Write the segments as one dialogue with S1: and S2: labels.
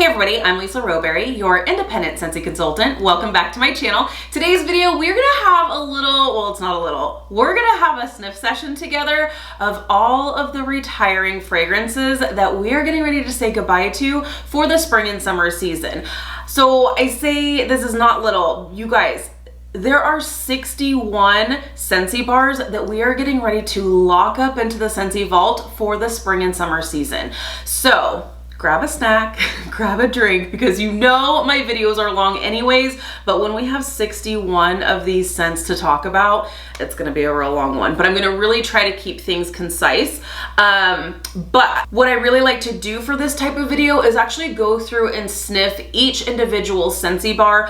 S1: everybody, I'm Lisa Rowberry, your independent Scentsy consultant. Welcome back to my channel. Today's video, we're gonna have a little, well, it's not a little, we're gonna have a sniff session together of all of the retiring fragrances that we are getting ready to say goodbye to for the spring and summer season. So I say this is not little, you guys. There are 61 Scentsy bars that we are getting ready to lock up into the Scentsy vault for the spring and summer season. So grab a snack, grab a drink, because you know my videos are long anyways, but when we have 61 of these scents to talk about, it's gonna be a real long one, but I'm gonna really try to keep things concise. But what I really like to do for this type of video is actually go through and sniff each individual Scentsy bar,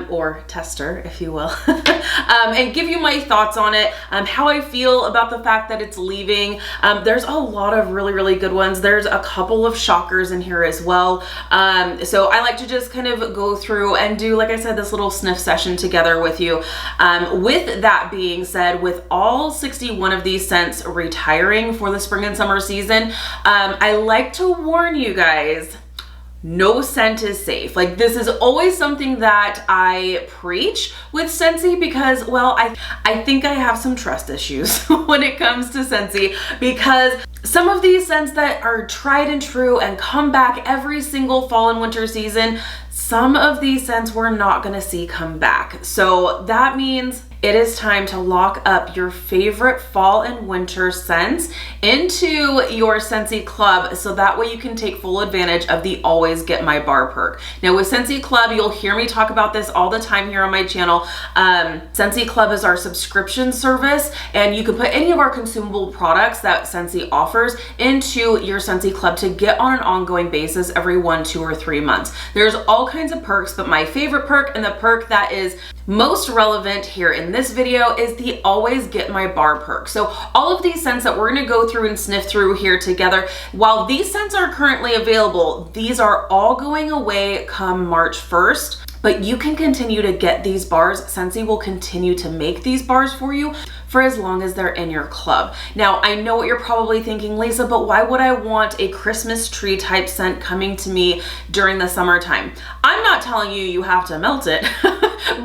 S1: or tester, if you will, and give you my thoughts on it, how I feel about the fact that it's leaving. There's a lot of really good ones. There's a couple of shockers in here as well. So I like to just kind of go through and do, like I said, this little sniff session together with you. With that being said, with all 61 of these scents retiring for the spring and summer season, I like to warn you guys, no scent is safe. Like, this is always something that I preach with Scentsy because, well, I think I have some trust issues when it comes to Scentsy, because some of these scents that are tried and true and come back every single fall and winter season, some of these scents we're not gonna see come back. So that means it is time to lock up your favorite fall and winter scents into your Scentsy Club, so that way you can take full advantage of the Always Get My Bar perk. Now with Scentsy Club, you'll hear me talk about this all the time here on my channel. Scentsy Club is our subscription service, and you can put any of our consumable products that Scentsy offers into your Scentsy Club to get on an ongoing basis every 1, 2, or 3 months. There's all kinds of perks, but my favorite perk, and the perk that is most relevant here in this video, is the Always Get My Bar perk. So all of these scents that we're gonna go through and sniff through here together, while these scents are currently available, these are all going away come March 1st. But you can continue to get these bars. Scentsy will continue to make these bars for you for as long as they're in your club. Now, I know what you're probably thinking, Lisa, but why would I want a Christmas tree type scent coming to me during the summertime? I'm not telling you you have to melt it,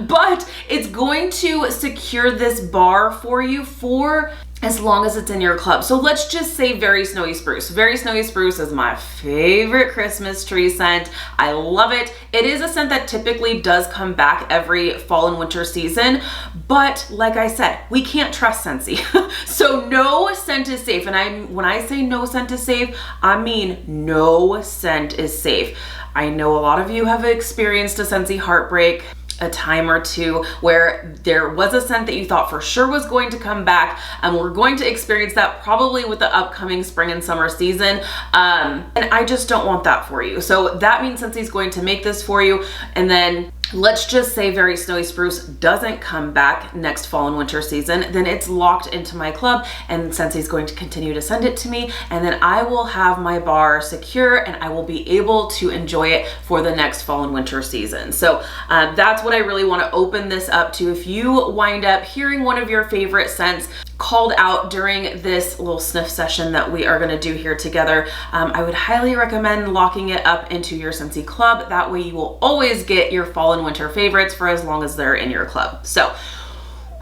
S1: but it's going to secure this bar for you for as long as it's in your club. So let's just say Very Snowy Spruce. Very Snowy Spruce is my favorite Christmas tree scent. I love it. It is a scent that typically does come back every fall and winter season, but like I said, we can't trust Scentsy. So no scent is safe. And when I say no scent is safe, I mean no scent is safe. I know a lot of you have experienced a Scentsy heartbreak a time or two where there was a scent that you thought for sure was going to come back, and we're going to experience that probably with the upcoming spring and summer season, and I just don't want that for you. So that means Scentsy's going to make this for you, and then let's just say Very Snowy Spruce doesn't come back next fall and winter season, then it's locked into my club, and Scentsy's going to continue to send it to me, and then I will have my bar secure and I will be able to enjoy it for the next fall and winter season. So that's what I really want to open this up to. If you wind up hearing one of your favorite scents called out during this little sniff session that we are going to do here together, I would highly recommend locking it up into your Scentsy Club. That way you will always get your fall and winter favorites for as long as they're in your club. So,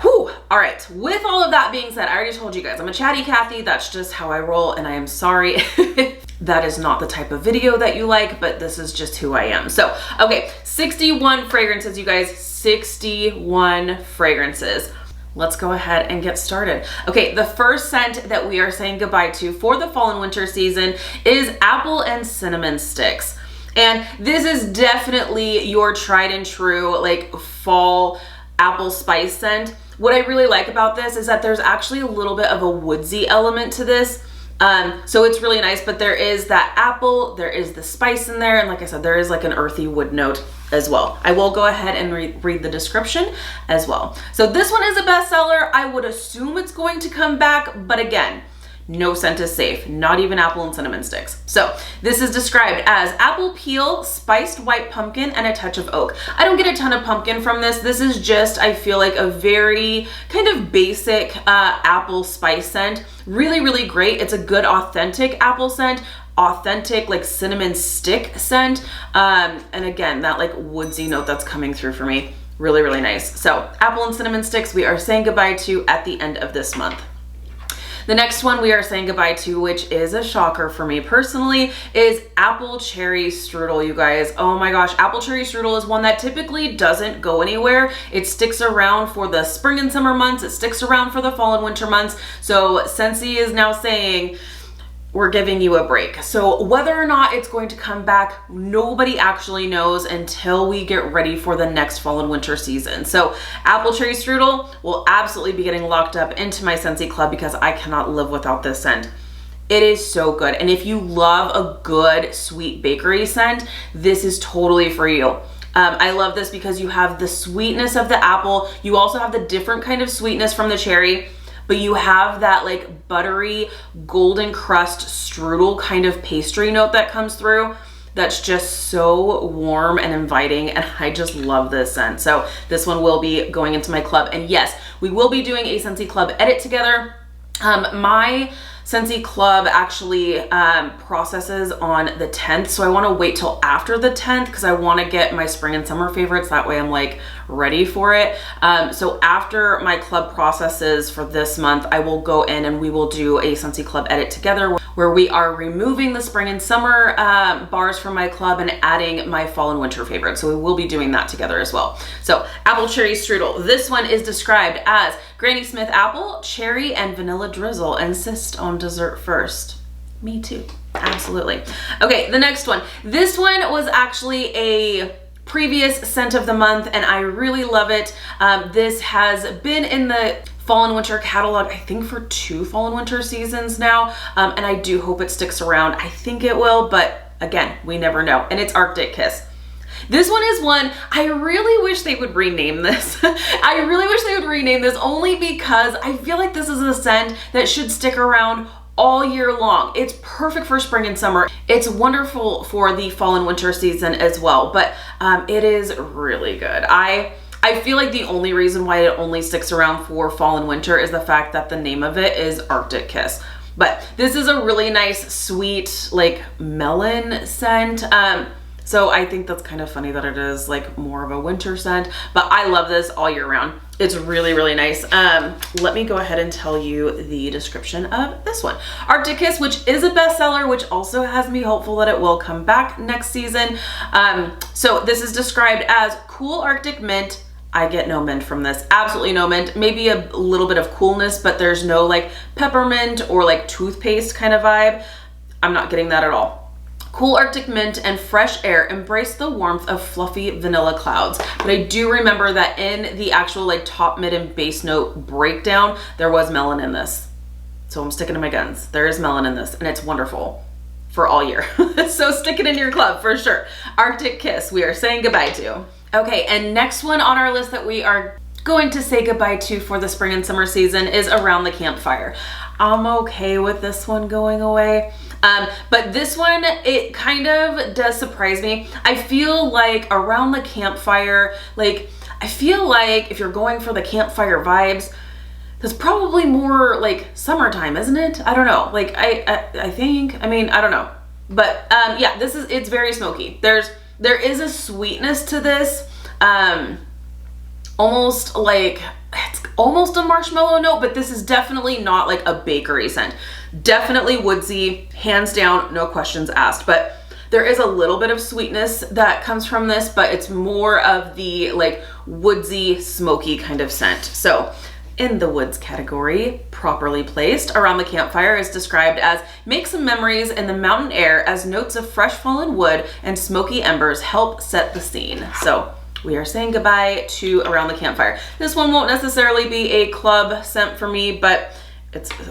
S1: whew, all right, with all of that being said, I already told you guys, I'm a chatty Cathy. That's just how I roll, and I am sorry that is not the type of video that you like, but this is just who I am. So, okay, 61 fragrances, you guys, 61 fragrances. Let's go ahead and get started. Okay, the first scent that we are saying goodbye to for the fall and winter season is Apple and Cinnamon Sticks. And this is definitely your tried and true, like, fall apple spice scent. What I really like about this is that there's actually a little bit of a woodsy element to this. So it's really nice, but there is that apple, there is the spice in there, and like I said, there is like an earthy wood note as well. I will go ahead and read the description as well. So this one is a bestseller. I would assume it's going to come back, but again, no scent is safe, not even apple and cinnamon sticks. So this is described as apple peel, spiced white pumpkin, and a touch of oak. I don't get a ton of pumpkin from this. This is just, I feel like, a very kind of basic apple spice scent. Really, really great. It's a good authentic apple scent, authentic like cinnamon stick scent. And again, that like woodsy note that's coming through for me. Really, really nice. So apple and cinnamon sticks we are saying goodbye to at the end of this month. The next one we are saying goodbye to, which is a shocker for me personally, is apple cherry strudel, you guys. Oh my gosh, apple cherry strudel is one that typically doesn't go anywhere. It sticks around for the spring and summer months. It sticks around for the fall and winter months. So Scentsy is now saying, we're giving you a break. So whether or not it's going to come back, nobody actually knows until we get ready for the next fall and winter season. So apple cherry strudel will absolutely be getting locked up into my Scentsy club because I cannot live without this scent. It is so good. And if you love a good sweet bakery scent, this is totally for you. I love this because you have the sweetness of the apple. You also have the different kind of sweetness from the cherry, but you have that like buttery golden crust strudel kind of pastry note that comes through that's just so warm and inviting, and I just love this scent. So this one will be going into my club, and yes, we will be doing a Scentsy club edit together. My Scentsy club actually processes on the 10th, so I want to wait till after the 10th because I want to get my spring and summer favorites. That way I'm like ready for it. So after my club processes for this month, I will go in and we will do a Scentsy club edit together where we are removing the spring and summer bars from my club and adding my fall and winter favorites. So we will be doing that together as well. So apple cherry strudel. This one is described as Granny Smith apple, cherry, and vanilla drizzle. Insist on dessert first. Me too. Absolutely. Okay, the next one. This one was actually a previous scent of the month and I really love it. This has been in the fall and winter catalog, I think for 2 fall and winter seasons now. And I do hope it sticks around. I think it will, but again, we never know. And it's Arctic Kiss. This one is one I really wish they would rename this. I really wish they would rename this only because I feel like this is a scent that should stick around all year long. It's perfect for spring and summer. It's wonderful for the fall and winter season as well, but it is really good. I feel like the only reason why it only sticks around for fall and winter is the fact that the name of it is Arctic Kiss. But this is a really nice, sweet, like melon scent. So I think that's kind of funny that it is like more of a winter scent, but I love this all year round. It's really, really nice. Let me go ahead and tell you the description of this one. Arctic Kiss, which is a bestseller, which also has me hopeful that it will come back next season. So this is described as cool Arctic mint. I get no mint from this, absolutely no mint. Maybe a little bit of coolness, but there's no like peppermint or like toothpaste kind of vibe. I'm not getting that at all. Cool Arctic mint and fresh air embrace the warmth of fluffy vanilla clouds. But I do remember that in the actual like top, mid, and base note breakdown, there was melon in this. So I'm sticking to my guns. There is melon in this and it's wonderful for all year. So stick it in your club for sure. Arctic Kiss, we are saying goodbye to. Okay, and next one on our list that we are going to say goodbye to for the spring and summer season is Around the Campfire. I'm okay with this one going away. But this one, it kind of does surprise me. I feel like Around the Campfire, like, I feel like if you're going for the campfire vibes, that's probably more like summertime, isn't it? I don't know. Like, I think, I mean, I don't know. But yeah, it's very smoky. There is a sweetness to this, almost like, it's almost a marshmallow note, but this is definitely not like a bakery scent. Definitely woodsy, hands down, no questions asked. But there is a little bit of sweetness that comes from this, but it's more of the like woodsy, smoky kind of scent. So in the woods category, properly placed, Around the Campfire is described as make some memories in the mountain air as notes of fresh fallen wood and smoky embers help set the scene. So we are saying goodbye to Around the Campfire. This one won't necessarily be a club scent for me, but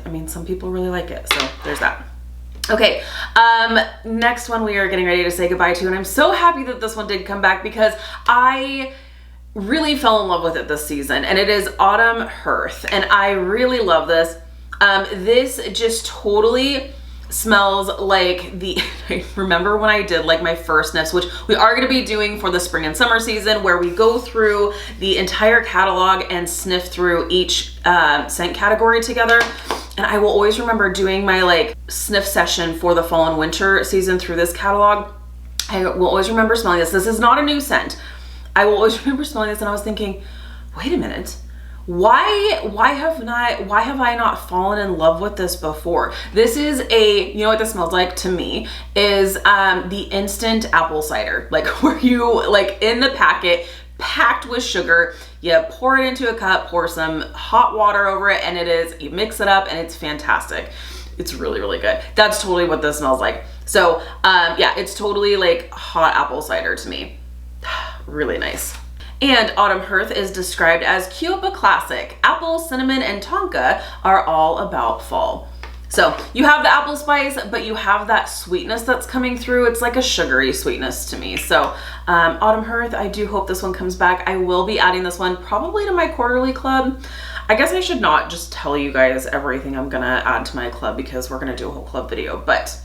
S1: I mean, some people really like it, so there's that. Okay, next one we are getting ready to say goodbye to, and I'm so happy that this one did come back because I really fell in love with it this season, and it is Autumn Hearth, and I really love this. This just totally smells like I remember when I did like my first sniffs, which we are going to be doing for the spring and summer season, where we go through the entire catalog and sniff through each scent category together. And I will always remember doing my like sniff session for the fall and winter season through this catalog. I will always remember smelling this. This is not a new scent. I will always remember smelling this and I was thinking, wait a minute. Why have I not fallen in love with this before? This is you know what this smells like to me is the instant apple cider, like where you like in the packet packed with sugar, you pour it into a cup, pour some hot water over it, and you mix it up and it's fantastic. It's really, really good. That's totally what this smells like. So yeah, it's totally like hot apple cider to me. Really nice. And Autumn Hearth is described as Kyopa Classic. Apple, cinnamon, and tonka are all about fall. So you have the apple spice, but you have that sweetness that's coming through. It's like a sugary sweetness to me. So Autumn Hearth, I do hope this one comes back. I will be adding this one probably to my quarterly club. I guess I should not just tell you guys everything I'm gonna add to my club because we're gonna do a whole club video, but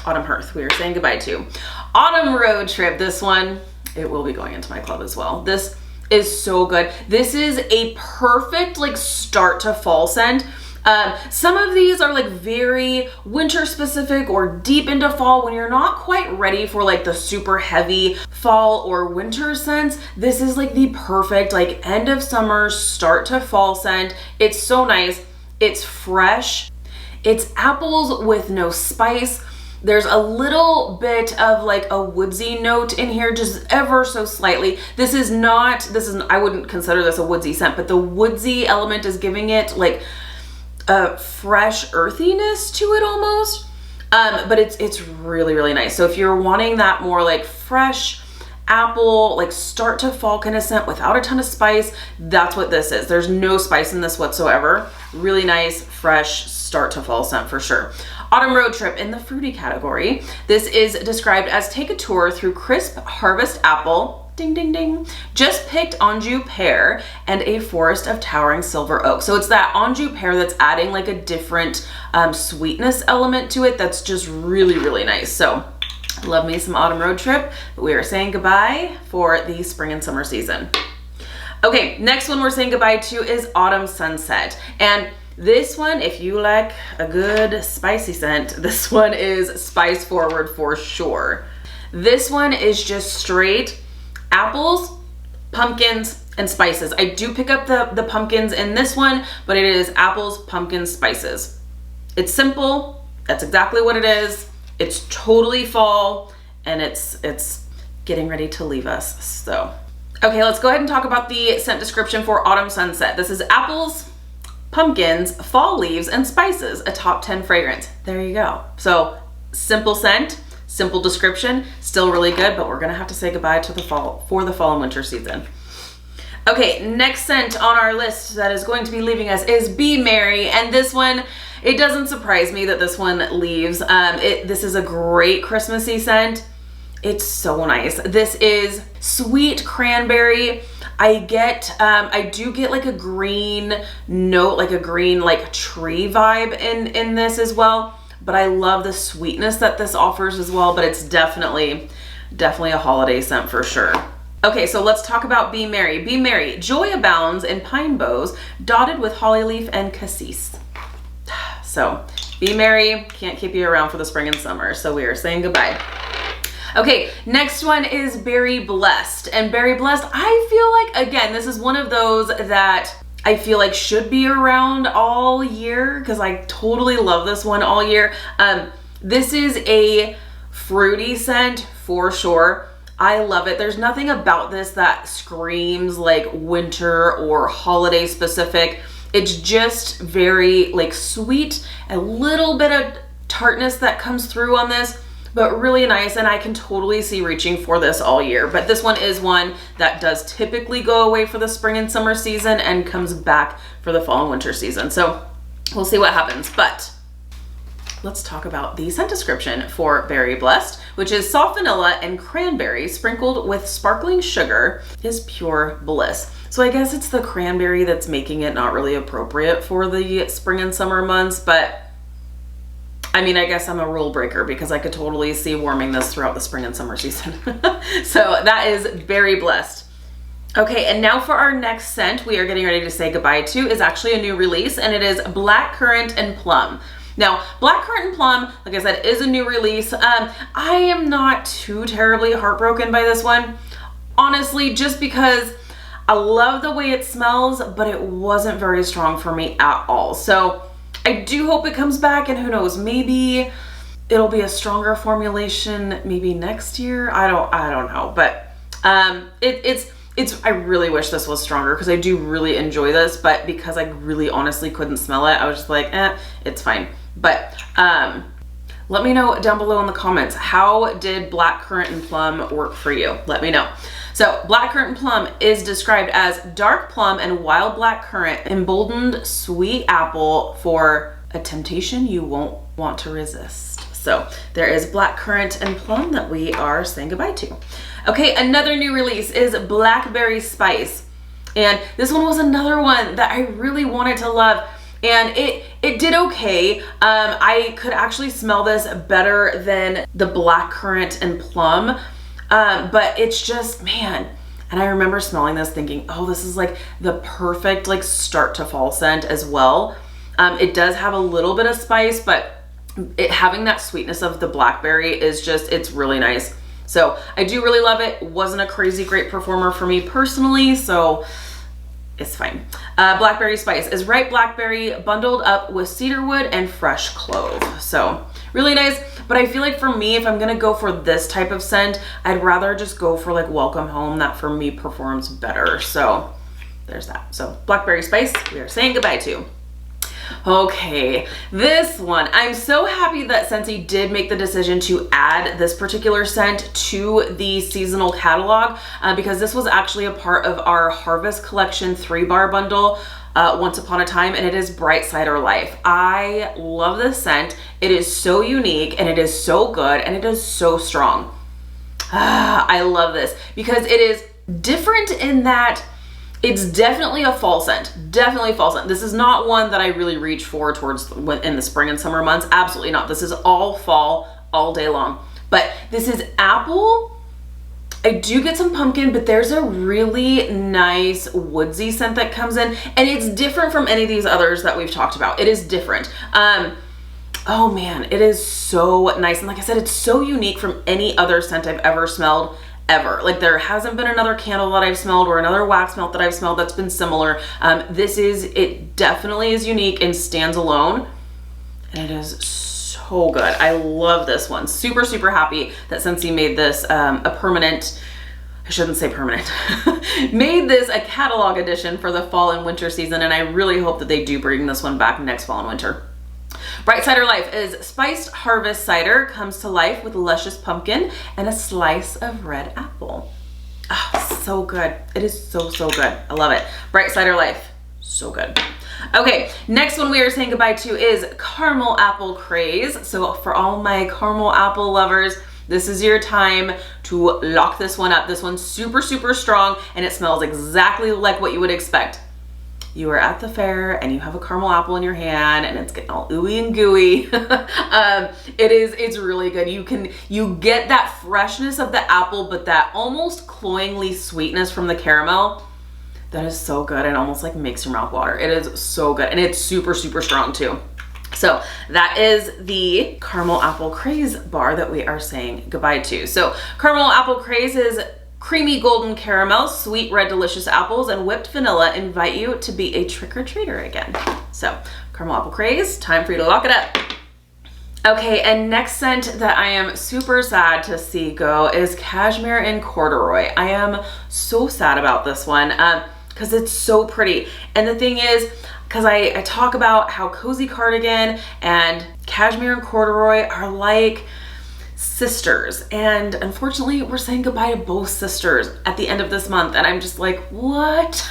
S1: Autumn Hearth, we are saying goodbye to. Autumn Road Trip, this one, it will be going into my club as well. This is so good. This is a perfect like start to fall scent. Some of these are like very winter specific or deep into fall when you're not quite ready for like the super heavy fall or winter scents. This is like the perfect like end of summer start to fall scent. It's so nice. It's fresh. It's apples with no spice. There's a little bit of like a woodsy note in here, just ever so slightly. I wouldn't consider this a woodsy scent, but the woodsy element is giving it like a fresh earthiness to it almost. But it's really, really nice. So if you're wanting that more like fresh apple, like start to fall kind of scent without a ton of spice, that's what this is. There's no spice in this whatsoever. Really nice, fresh start to fall scent for sure. Autumn Road Trip in the fruity category. This is described as take a tour through crisp harvest apple, ding, ding, ding, just picked Anjou pear and a forest of towering silver oak. So it's that Anjou pear that's adding like a different sweetness element to it that's just really, really nice. So love me some Autumn Road Trip. We are saying goodbye for the spring and summer season. Okay, next one we're saying goodbye to is Autumn Sunset. And this one, if you like a good spicy scent, this one is spice forward for sure. This one is just straight apples, pumpkins, and spices. I do pick up the pumpkins in this one, but it is apples, pumpkins, spices. It's simple. That's exactly what it is. It's totally fall, and it's getting ready to leave us. So, okay, let's go ahead and talk about the scent description for Autumn Sunset. This is apples, pumpkins, fall leaves, and spices, a top 10 fragrance. There you go. So simple scent, simple description, still really good, but we're gonna have to say goodbye to the fall for the fall and winter season. Okay, next scent on our list that is going to be leaving us is Be Merry, and this one, it doesn't surprise me that this one leaves. This is a great Christmassy scent. It's so nice. This is sweet cranberry. I do get like a green note, like a green like tree vibe in this as well, but I love the sweetness that this offers as well, but it's definitely a holiday scent for sure. Okay, so let's talk about Be Merry. Be Merry, joy abounds in pine boughs dotted with holly leaf and cassis. So Be Merry, can't keep you around for the spring and summer, so we are saying goodbye. Okay, next one is Berry Blessed. And Berry Blessed, I feel like, again, this is one of those that I feel like should be around all year because I totally love this one all year. This is a fruity scent for sure. I love it. There's nothing about this that screams like winter or holiday specific. It's just very like sweet, a little bit of tartness that comes through on this, but really nice, and I can totally see reaching for this all year. But this one is one that does typically go away for the spring and summer season and comes back for the fall and winter season. So we'll see what happens. But let's talk about the scent description for Berry Blessed, which is soft vanilla and cranberry sprinkled with sparkling sugar is pure bliss. So I guess it's the cranberry that's making it not really appropriate for the spring and summer months, but I mean, I guess I'm a rule breaker because I could totally see warming this throughout the spring and summer season. So that is very blessed. Okay, and now for our next scent we are getting ready to say goodbye to is actually a new release, and it is Black Currant and Plum. Now, Black Currant and Plum, like I said, is a new release. I am not too terribly heartbroken by this one, honestly, just because I love the way it smells, but it wasn't very strong for me at all. So I do hope it comes back, and who knows, maybe it'll be a stronger formulation maybe next year. I don't know, but I really wish this was stronger because I do really enjoy this, but because I really honestly couldn't smell it, I was just like, it's fine. But let me know down below in the comments, how did Black Currant and Plum work for you? Let me know. So Black Currant and Plum is described as dark plum and wild black currant, emboldened sweet apple for a temptation you won't want to resist. So there is Black Currant and Plum that we are saying goodbye to. Okay, another new release is Blackberry Spice. And this one was another one that I really wanted to love. And it did okay. I could actually smell this better than the Black Currant and Plum. But it's just, man, and I remember smelling this thinking, oh, this is like the perfect like start to fall scent as well. It does have a little bit of spice, but having that sweetness of the blackberry is just, it's really nice. So I do really love it. Wasn't a crazy great performer for me personally, so it's fine. Blackberry Spice is ripe blackberry bundled up with cedarwood and fresh clove. So really nice. But I feel like for me, if I'm gonna go for this type of scent, I'd rather just go for like Welcome Home. That for me performs better. So there's that. So Blackberry Spice, we are saying goodbye to. Okay, this one, I'm so happy that Scentsy did make the decision to add this particular scent to the seasonal catalog because this was actually a part of our Harvest Collection 3-bar bundle once upon a time, and it is Bright Cider Life. I love this scent. It is so unique, and it is so good, and it is so strong. I love this because it is different in that it's definitely a fall scent. Definitely a fall scent. This is not one that I really reach for towards in the spring and summer months. Absolutely not. This is all fall, all day long. But this is apple. I do get some pumpkin, but there's a really nice woodsy scent that comes in, and it's different from any of these others that we've talked about. It is different. Oh man, it is so nice. And like I said, it's so unique from any other scent I've ever smelled. Ever. Like there hasn't been another candle that I've smelled or another wax melt that I've smelled that's been similar. It definitely is unique and stands alone, and it is so good. I love this one. Super, super happy that Scentsy made this a permanent, I shouldn't say permanent, made this a catalog edition for the fall and winter season, and I really hope that they do bring this one back next fall and winter. Bright Cider Life is spiced harvest cider, comes to life with luscious pumpkin and a slice of red apple. Oh, so good. It is so, so good. I love it. Bright Cider Life, so good. Okay, next one we are saying goodbye to is Caramel Apple Craze. So for all my caramel apple lovers, this is your time to lock this one up. This one's super, super strong, and it smells exactly like what you would expect. You are at the fair and you have a caramel apple in your hand and it's getting all ooey and gooey. It's really good. You get that freshness of the apple, but that almost cloyingly sweetness from the caramel. That is so good and almost like makes your mouth water. It is so good, and it's super, super strong too. So that is the Caramel Apple Craze bar that we are saying goodbye to. So Caramel Apple Craze is creamy golden caramel, sweet red delicious apples, and whipped vanilla invite you to be a trick-or-treater again. So Caramel Apple Craze, time for you to lock it up. Okay, and next scent that I am super sad to see go is Cashmere and Corduroy. I am so sad about this one because it's so pretty. And the thing is, because I talk about how Cozy Cardigan and Cashmere and Corduroy are like sisters, and unfortunately we're saying goodbye to both sisters at the end of this month, and I'm just like, what?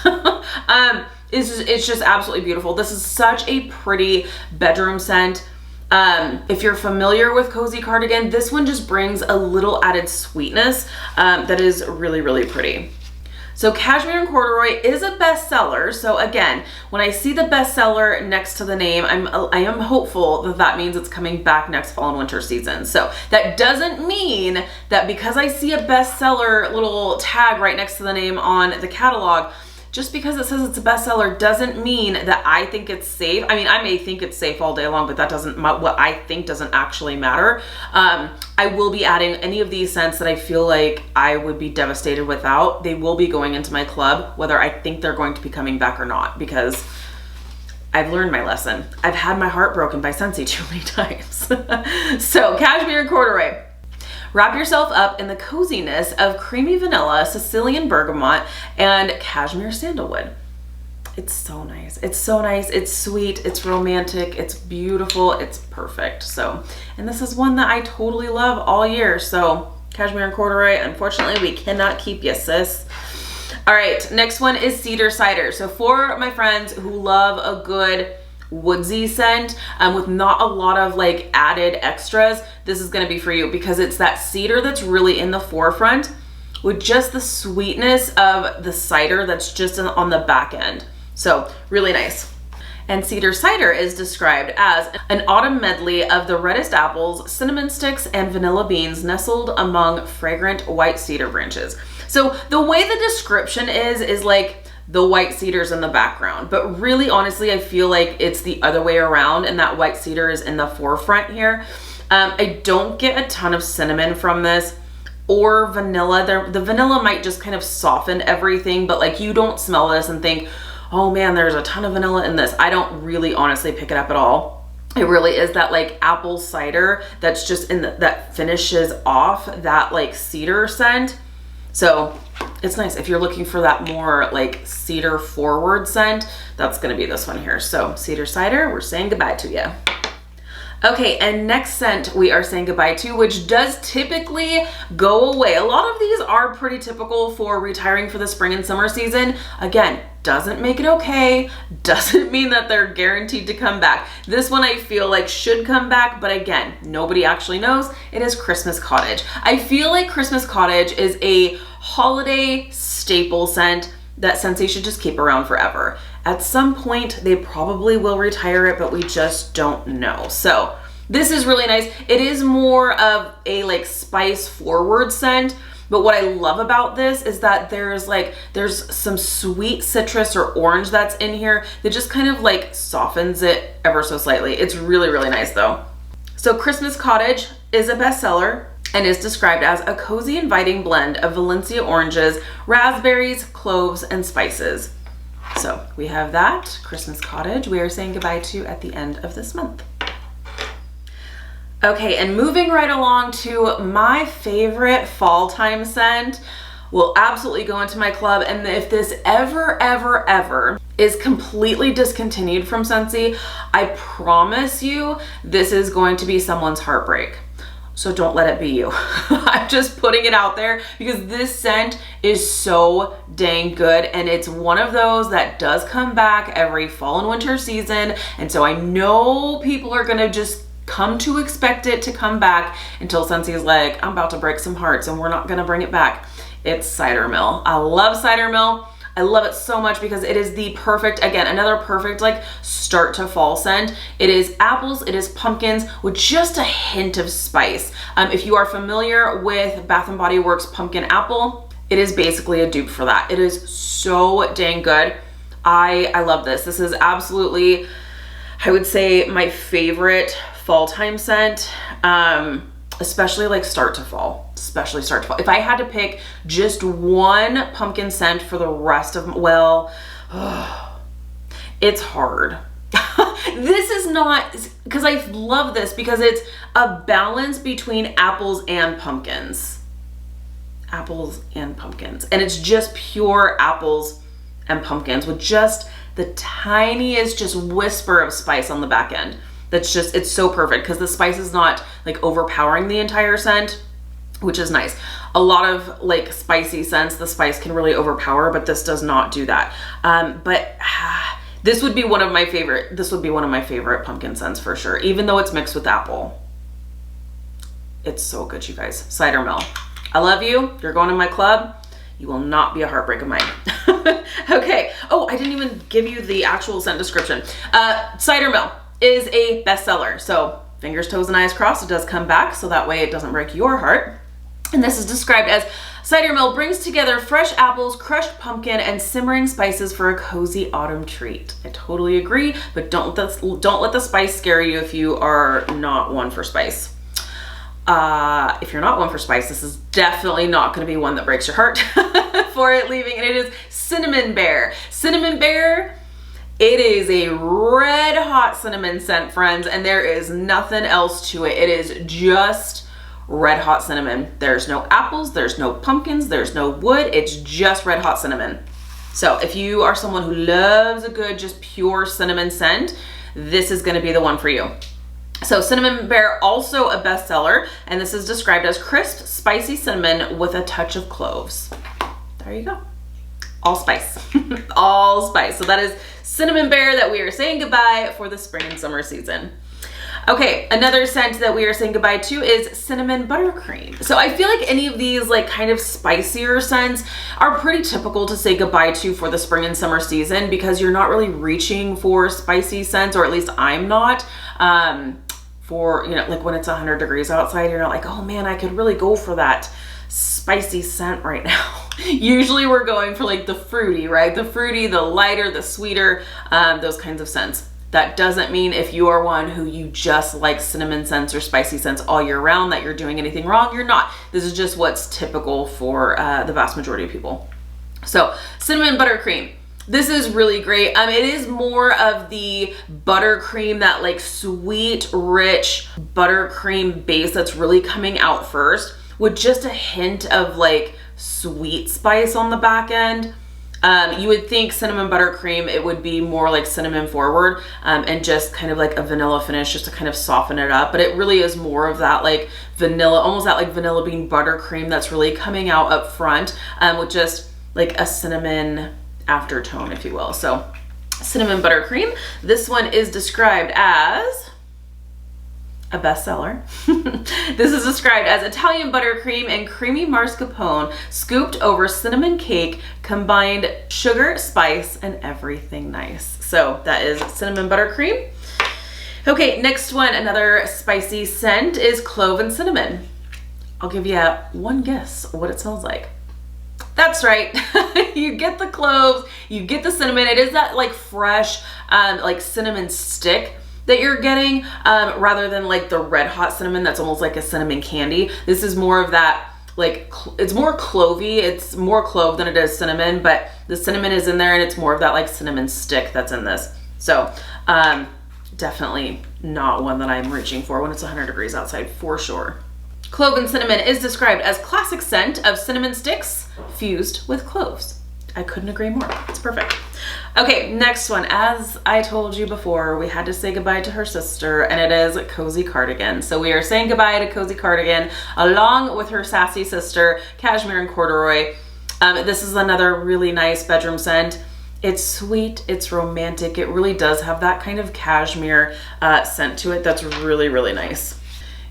S1: It's just absolutely beautiful. This is such a pretty bedroom scent. If you're familiar with Cozy Cardigan, this one just brings a little added sweetness that is really, really pretty. So Cashmere and Corduroy is a bestseller. So again, when I see the bestseller next to the name, I am hopeful that that means it's coming back next fall and winter season. So that doesn't mean that because I see a bestseller little tag right next to the name on the catalog, just because it says it's a bestseller doesn't mean that I think it's safe. I mean, I may think it's safe all day long, but that doesn't, what I think doesn't actually matter. I will be adding any of these scents that I feel like I would be devastated without. They will be going into my club, whether I think they're going to be coming back or not, because I've learned my lesson. I've had my heart broken by Scentsy too many times. So Cashmere and Corduroy. Wrap yourself up in the coziness of creamy vanilla, Sicilian bergamot, and cashmere sandalwood. It's so nice. It's so nice. It's sweet. It's romantic. It's beautiful. It's perfect. So, and this is one that I totally love all year. So Cashmere and Corduroy, unfortunately, we cannot keep you, sis. All right, next one is Cedar Cider. So for my friends who love a good woodsy scent with not a lot of like added extras, this is going to be for you, because it's that cedar that's really in the forefront with just the sweetness of the cider that's just on the back end. So really nice. And Cedar Cider is described as an autumn medley of the reddest apples, cinnamon sticks, and vanilla beans nestled among fragrant white cedar branches. So the way the description is like the white cedar's in the background, but really honestly I feel like it's the other way around, and that white cedar is in the forefront here. I don't get a ton of cinnamon from this or vanilla. The vanilla might just kind of soften everything, but like you don't smell this and think, oh man, there's a ton of vanilla in this. I don't really honestly pick it up at all. It really is that like apple cider that's just in that finishes off that like cedar scent. So it's nice. If you're looking for that more like cedar forward scent, that's gonna be this one here. So Cedar Cider, we're saying goodbye to you. Okay, and next scent we are saying goodbye to, which does typically go away. A lot of these are pretty typical for retiring for the spring and summer season. Again, doesn't make it okay, doesn't mean that they're guaranteed to come back. This one I feel like should come back, but again, nobody actually knows. It is Christmas Cottage. I feel like Christmas Cottage is a holiday staple scent that Scentsy should just keep around forever. At some point, they probably will retire it, but we just don't know. So this is really nice. It is more of a like spice forward scent, but what I love about this is that there's some sweet citrus or orange that's in here that just kind of like softens it ever so slightly. It's really, really nice though. So Christmas Cottage is a bestseller and is described as a cozy, inviting blend of Valencia oranges, raspberries, cloves, and spices. So we have that Christmas Cottage we are saying goodbye to at the end of this month. Okay, and moving right along to my favorite fall time scent will absolutely go into my club. And if this ever is completely discontinued from Scentsy, I promise you this is going to be someone's heartbreak. So don't let it be you. I'm just putting it out there because this scent is so dang good, and it's one of those that does come back every fall and winter season. And so I know people are gonna just come to expect it to come back until Scentsy is like, I'm about to break some hearts and we're not gonna bring it back. It's Cider Mill. I love Cider Mill. I love it so much because it is the perfect, again, another perfect like start to fall scent. It is apples, it is pumpkins with just a hint of spice. If you are familiar with Bath & Body Works Pumpkin Apple, it is basically a dupe for that. It is so dang good. I love this. This is absolutely, I would say, my favorite fall time scent. Especially like start to fall, If I had to pick just one pumpkin scent for the rest of, well, it's hard. This is not, because I love this because it's a balance between apples and pumpkins. Apples and pumpkins. And it's just pure apples and pumpkins with just the tiniest just whisper of spice on the back end. That's just, it's so perfect because the spice is not like overpowering the entire scent, which is nice. A lot of like spicy scents, the spice can really overpower, but this does not do that. This would be one of my favorite pumpkin scents for sure, even though it's mixed with apple. It's so good, you guys. Cider Mill. I love you. You're going to my club. You will not be a heartbreak of mine. Okay. Oh, I didn't even give you the actual scent description. Cider Mill is a bestseller. So fingers, toes, and eyes crossed. It does come back, so that way it doesn't break your heart. And this is described as Cider Mill brings together fresh apples, crushed pumpkin, and simmering spices for a cozy autumn treat. I totally agree, but don't let the spice scare you if you are not one for spice. If you're not one for spice, this is definitely not going to be one that breaks your heart for it leaving. And it is Cinnamon Bear. Cinnamon Bear, it is a red hot cinnamon scent, friends, and there is nothing else to it. It is just red hot cinnamon. There's no apples, there's no pumpkins, there's no wood. It's just red hot cinnamon. So if you are someone who loves a good, just pure cinnamon scent, this is going to be the one for you. So Cinnamon Bear, also a bestseller, and this is described as crisp, spicy cinnamon with a touch of cloves. There you go. All spice. All spice. So that is Cinnamon Bear that we are saying goodbye for the spring and summer season. Okay, another scent that we are saying goodbye to is Cinnamon Buttercream. So I feel like any of these like kind of spicier scents are pretty typical to say goodbye to for the spring and summer season, because you're not really reaching for spicy scents, or at least I'm not. For, you know, like when it's 100 degrees outside, you're not like, oh man, I could really go for that spicy scent right now. Usually we're going for like the fruity, right? The fruity, the lighter, the sweeter, those kinds of scents. That doesn't mean if you are one who you just like cinnamon scents or spicy scents all year round that you're doing anything wrong. You're not. This is just what's typical for the vast majority of people. So Cinnamon Buttercream. This is really great. It is more of the buttercream, that like sweet, rich buttercream base that's really coming out first, with just a hint of like sweet spice on the back end. You would think cinnamon buttercream, it would be more like cinnamon forward, and just kind of like a vanilla finish just to kind of soften it up. But it really is more of that like vanilla, almost that like vanilla bean buttercream that's really coming out up front, with just like a cinnamon aftertone, if you will. So Cinnamon Buttercream, this one is described as a bestseller. This is described as Italian buttercream and creamy mascarpone scooped over cinnamon cake, combined sugar, spice, and everything nice. So that is Cinnamon Buttercream. Okay, next one, another spicy scent is Clove and Cinnamon. I'll give you one guess what it smells like. That's right. You get the cloves, you get the cinnamon. It is that like fresh, like cinnamon stick that you're getting, rather than like the red hot cinnamon that's almost like a cinnamon candy. This is more of that, like, it's more clovey. It's more clove than it is cinnamon, but the cinnamon is in there, and it's more of that like cinnamon stick that's in this. So definitely not one that I'm reaching for when it's 100 degrees outside, for sure. Clove and Cinnamon is described as classic scent of cinnamon sticks fused with cloves. I couldn't agree more. It's perfect. Okay, next one. As I told you before, we had to say goodbye to her sister, and it is Cozy Cardigan. So we are saying goodbye to Cozy Cardigan along with her sassy sister, Cashmere and Corduroy. This is another really nice bedroom scent. It's sweet, it's romantic. It really does have that kind of cashmere scent to it that's really, really nice.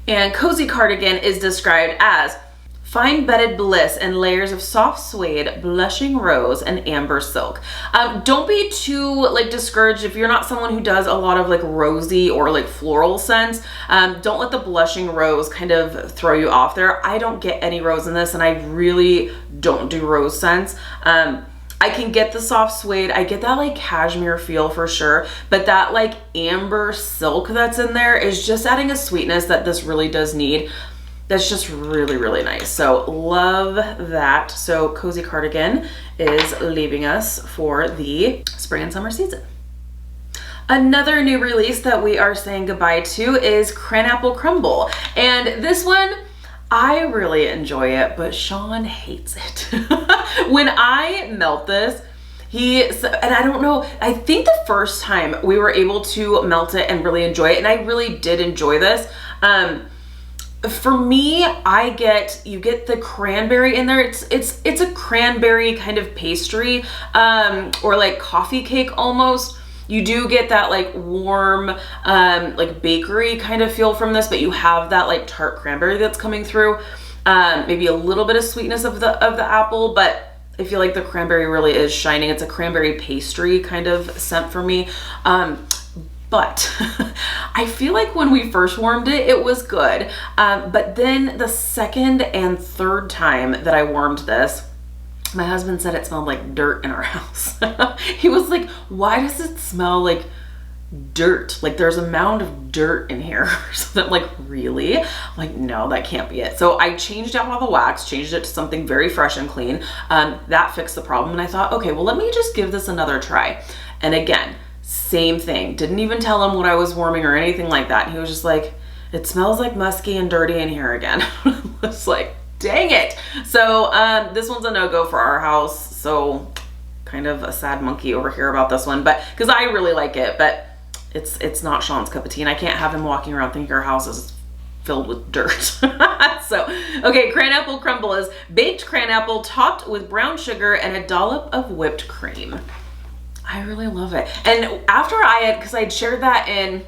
S1: And Cozy Cardigan is described as fine bedded bliss and layers of soft suede, blushing rose, and amber silk. Don't be too like discouraged if you're not someone who does a lot of like rosy or like floral scents. Don't let the blushing rose kind of throw you off there. I don't get any rose in this, and I really don't do rose scents. I can get the soft suede, I get that like cashmere feel for sure, but that like amber silk that's in there is just adding a sweetness that this really does need. That's just really, really nice. So love that. So Cozy Cardigan is leaving us for the spring and summer season. Another new release that we are saying goodbye to is Cranapple Crumble. And this one, I really enjoy it, but Sean hates it. When I melt this, and I don't know, I think the first time we were able to melt it and really enjoy it, and I really did enjoy this. For me, you get the cranberry in there. It's a cranberry kind of pastry, or like coffee cake almost. You do get that like warm, like bakery kind of feel from this, but you have that like tart cranberry that's coming through. Maybe a little bit of sweetness of the apple, but I feel like the cranberry really is shining. It's a cranberry pastry kind of scent for me. But I feel like when we first warmed it, it was good. But then the second and third time that I warmed this, my husband said it smelled like dirt in our house. He was like, why does it smell like dirt? Like there's a mound of dirt in here. So I'm like, really? I'm like, no, that can't be it. So I changed out all the wax, changed it to something very fresh and clean. That fixed the problem. And I thought, okay, well, let me just give this another try. And again, same thing. Didn't even tell him what I was warming or anything like that. And he was just like, it smells like musky and dirty in here again. I was like, dang it. So this one's a no-go for our house. So kind of a sad monkey over here about this one, but because I really like it, but it's not Sean's cup of tea, and I can't have him walking around thinking our house is filled with dirt. So, okay, cranapple crumble is baked cranapple topped with brown sugar and a dollop of whipped cream. I really love it. And after because I'd shared that in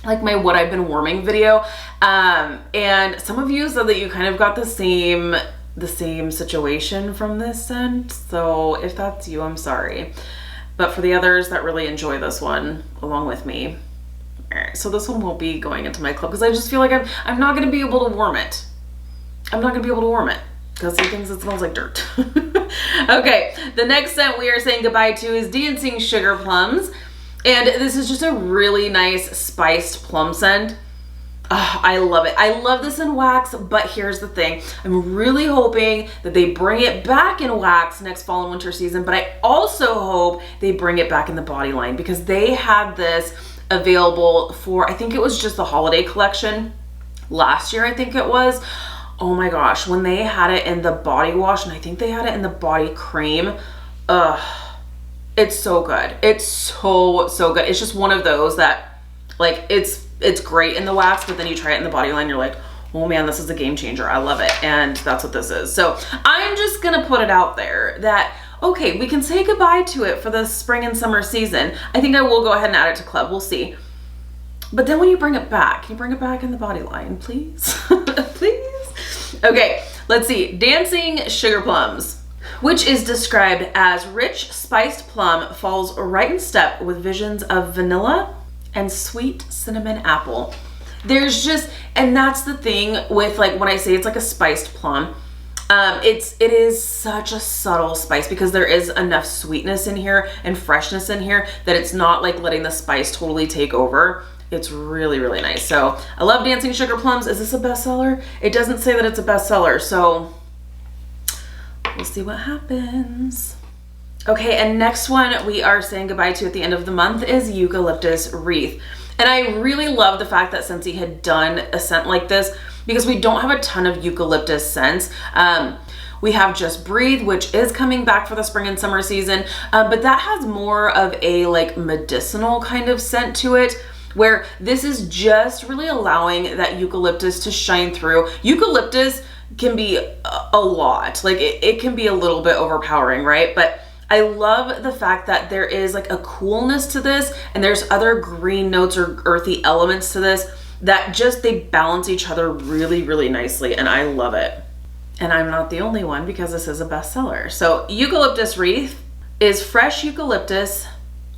S1: like my what I've been warming video, and some of you said that you kind of got the same situation from this scent. So if that's you, I'm sorry. But for the others that really enjoy this one along with me, all right, so this one won't be going into my club because I just feel like I'm not going to be able to warm it. I'm not going to be able to warm it because he thinks it smells like dirt. Okay, the next scent we are saying goodbye to is Dancing Sugar Plums. And this is just a really nice spiced plum scent. Oh, I love it. I love this in wax, but here's the thing. I'm really hoping that they bring it back in wax next fall and winter season, but I also hope they bring it back in the body line because they had this available for, I think it was just the holiday collection last year, I think it was. Oh my gosh, when they had it in the body wash, and I think they had it in the body cream, it's so good. It's so good. It's just one of those that like it's great in the wax, but then you try it in the body line, you're like, oh man, this is a game changer. I love it. And that's what this is. So I'm just gonna put it out there that, okay, we can say goodbye to it for the spring and summer season. I think I will go ahead and add it to club. We'll see. But then when you bring it back, can you bring it back in the body line, please? Please. Okay, let's see. Dancing Sugar Plums, which is described as rich spiced plum, falls right in step with visions of vanilla and sweet cinnamon apple. There's just, and that's the thing with like when I say it's like a spiced plum, it is such a subtle spice because there is enough sweetness in here and freshness in here that it's not like letting the spice totally take over. It's really, really nice. So I love Dancing Sugar Plums. Is this a bestseller? It doesn't say that it's a bestseller, so we'll see what happens. Okay, and next one we are saying goodbye to at the end of the month is Eucalyptus Wreath. And I really love the fact that Scentsy had done a scent like this because we don't have a ton of eucalyptus scents. We have Just Breathe, which is coming back for the spring and summer season, but that has more of a like medicinal kind of scent to it, where this is just really allowing that eucalyptus to shine through. Eucalyptus can be a lot, like it can be a little bit overpowering, right? But I love the fact that there is like a coolness to this, and there's other green notes or earthy elements to this that just, they balance each other really, really nicely, and I love it. And I'm not the only one because this is a bestseller. So Eucalyptus Wreath is fresh eucalyptus,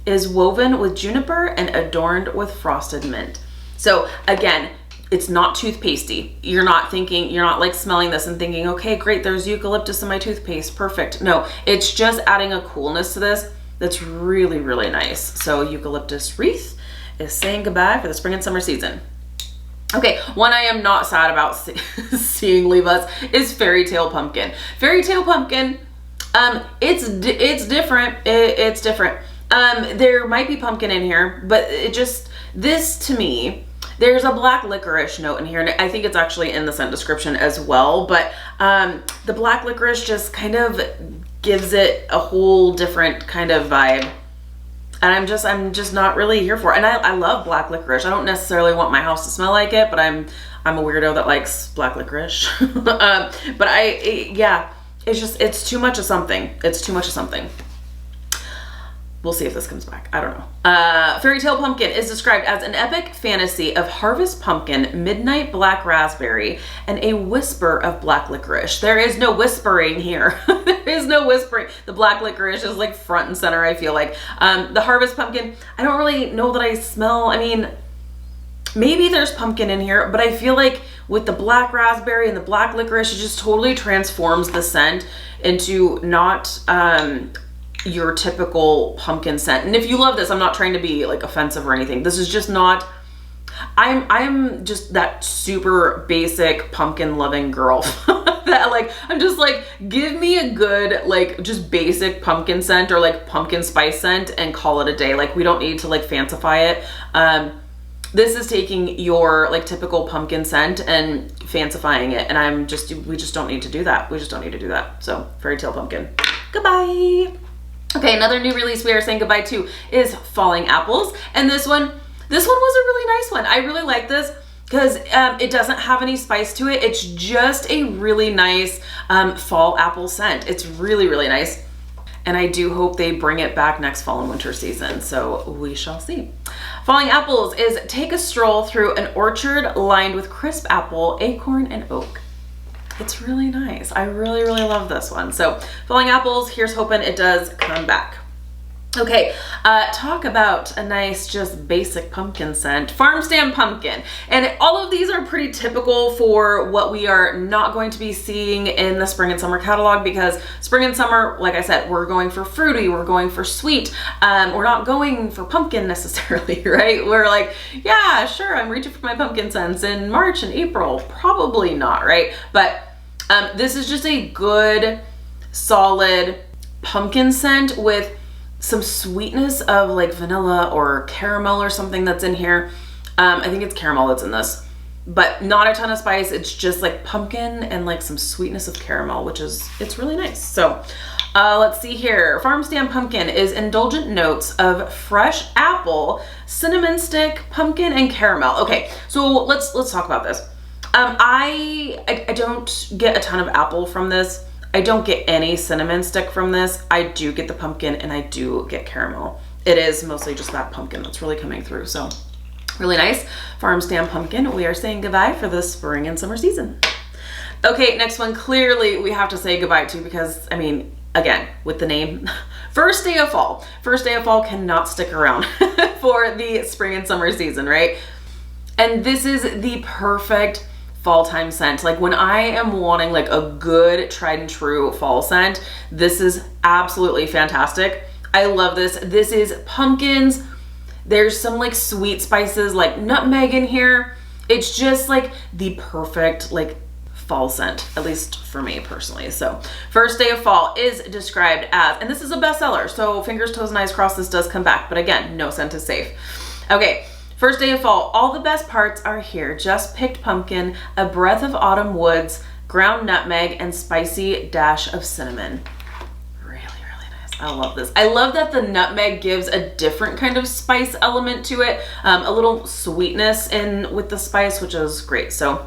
S1: is woven with juniper and adorned with frosted mint. So again, it's not toothpastey. You're not like smelling this and thinking, okay, great, there's eucalyptus in my toothpaste, perfect. No, it's just adding a coolness to this that's really, really nice. So Eucalyptus Wreath is saying goodbye for the spring and summer season. Okay, one I am not sad about seeing leave us is Fairy Tale Pumpkin. Fairy Tale Pumpkin, it's different. It's different. There might be pumpkin in here, but this to me, there's a black licorice note in here, and I think it's actually in the scent description as well, but the black licorice just kind of gives it a whole different kind of vibe. And I'm just not really here for it. And I love black licorice. I don't necessarily want my house to smell like it, but I'm a weirdo that likes black licorice. But yeah, it's too much of something. It's too much of something. Okay, one I am not sad about seeing leave us is Fairy Tale Pumpkin. Fairy Tale Pumpkin, it's different. It's different. There might be pumpkin in here, but it's just, this to me, there's a black licorice note in here, and I think it's actually in the scent description as well, but the black licorice just kind of gives it a whole different kind of vibe. And I'm just not really here for it. And I love black licorice. I don't necessarily want my house to smell like it, but I'm a weirdo that likes black licorice. But yeah, it's too much of something. It's too much of something. We'll see if this comes back. I don't know. Fairy Tale Pumpkin is described as an epic fantasy of harvest pumpkin, midnight black raspberry, and a whisper of black licorice. There is no whispering here. There is no whispering. The black licorice is like front and center, I feel like. The harvest pumpkin, I don't really know that I smell. I mean, maybe there's pumpkin in here, but I feel like with the black raspberry and the black licorice, it just totally transforms the scent into not your typical pumpkin scent. And if you love this, I'm not trying to be like offensive or anything. This is just not, I'm just that super basic pumpkin loving girl that like, I'm just like, give me a good, like just basic pumpkin scent or like pumpkin spice scent and call it a day. Like we don't need to like fancify it. This is taking your like typical pumpkin scent and fancifying it. And we just don't need to do that. We just don't need to do that. So Fairy Tale Pumpkin, goodbye. Okay, another new release we are saying goodbye to is Falling Apples. And this one was a really nice one. I really like this because it doesn't have any spice to it. It's just a really nice fall apple scent. It's really, really nice. And I do hope they bring it back next fall and winter season. So we shall see. Falling Apples is take a stroll through an orchard lined with crisp apple, acorn, and oak. It's really nice. I really, really love this one. So Falling Apples, here's hoping it does come back. Okay, talk about a nice, just basic pumpkin scent. Farm Stand Pumpkin. And all of these are pretty typical for what we are not going to be seeing in the spring and summer catalog, because spring and summer, like I said, we're going for fruity, we're going for sweet. We're not going for pumpkin necessarily, right? We're like, yeah, sure, I'm reaching for my pumpkin scents in March and April. Probably not, right? But this is just a good, solid pumpkin scent with some sweetness of like vanilla or caramel or something that's in here. I think it's caramel that's in this, but not a ton of spice. It's just like pumpkin and like some sweetness of caramel, it's really nice. So let's see here. Farm Stand Pumpkin is indulgent notes of fresh apple, cinnamon stick, pumpkin, and caramel. Okay, so let's talk about this. I don't get a ton of apple from this. I don't get any cinnamon stick from this. I do get the pumpkin and I do get caramel. It is mostly just that pumpkin that's really coming through. So really nice. Farm Stand Pumpkin, we are saying goodbye for the spring and summer season. Okay, next one clearly we have to say goodbye to because, I mean, again, with the name, First Day of Fall. First Day of Fall cannot stick around for the spring and summer season, right? And this is the perfect fall time scent. Like when I am wanting like a good tried and true fall scent, this is absolutely fantastic. I love this. This is pumpkins. There's some like sweet spices like nutmeg in here. It's just like the perfect like fall scent, at least for me personally. So First Day of Fall is described as, and this is a bestseller, so fingers, toes, and eyes crossed this does come back, but again, no scent is safe. Okay. First Day of Fall, all the best parts are here. Just picked pumpkin, a breath of autumn woods, ground nutmeg, and spicy dash of cinnamon. Really, really nice. I love this. I love that the nutmeg gives a different kind of spice element to it. A little sweetness in with the spice, which is great. So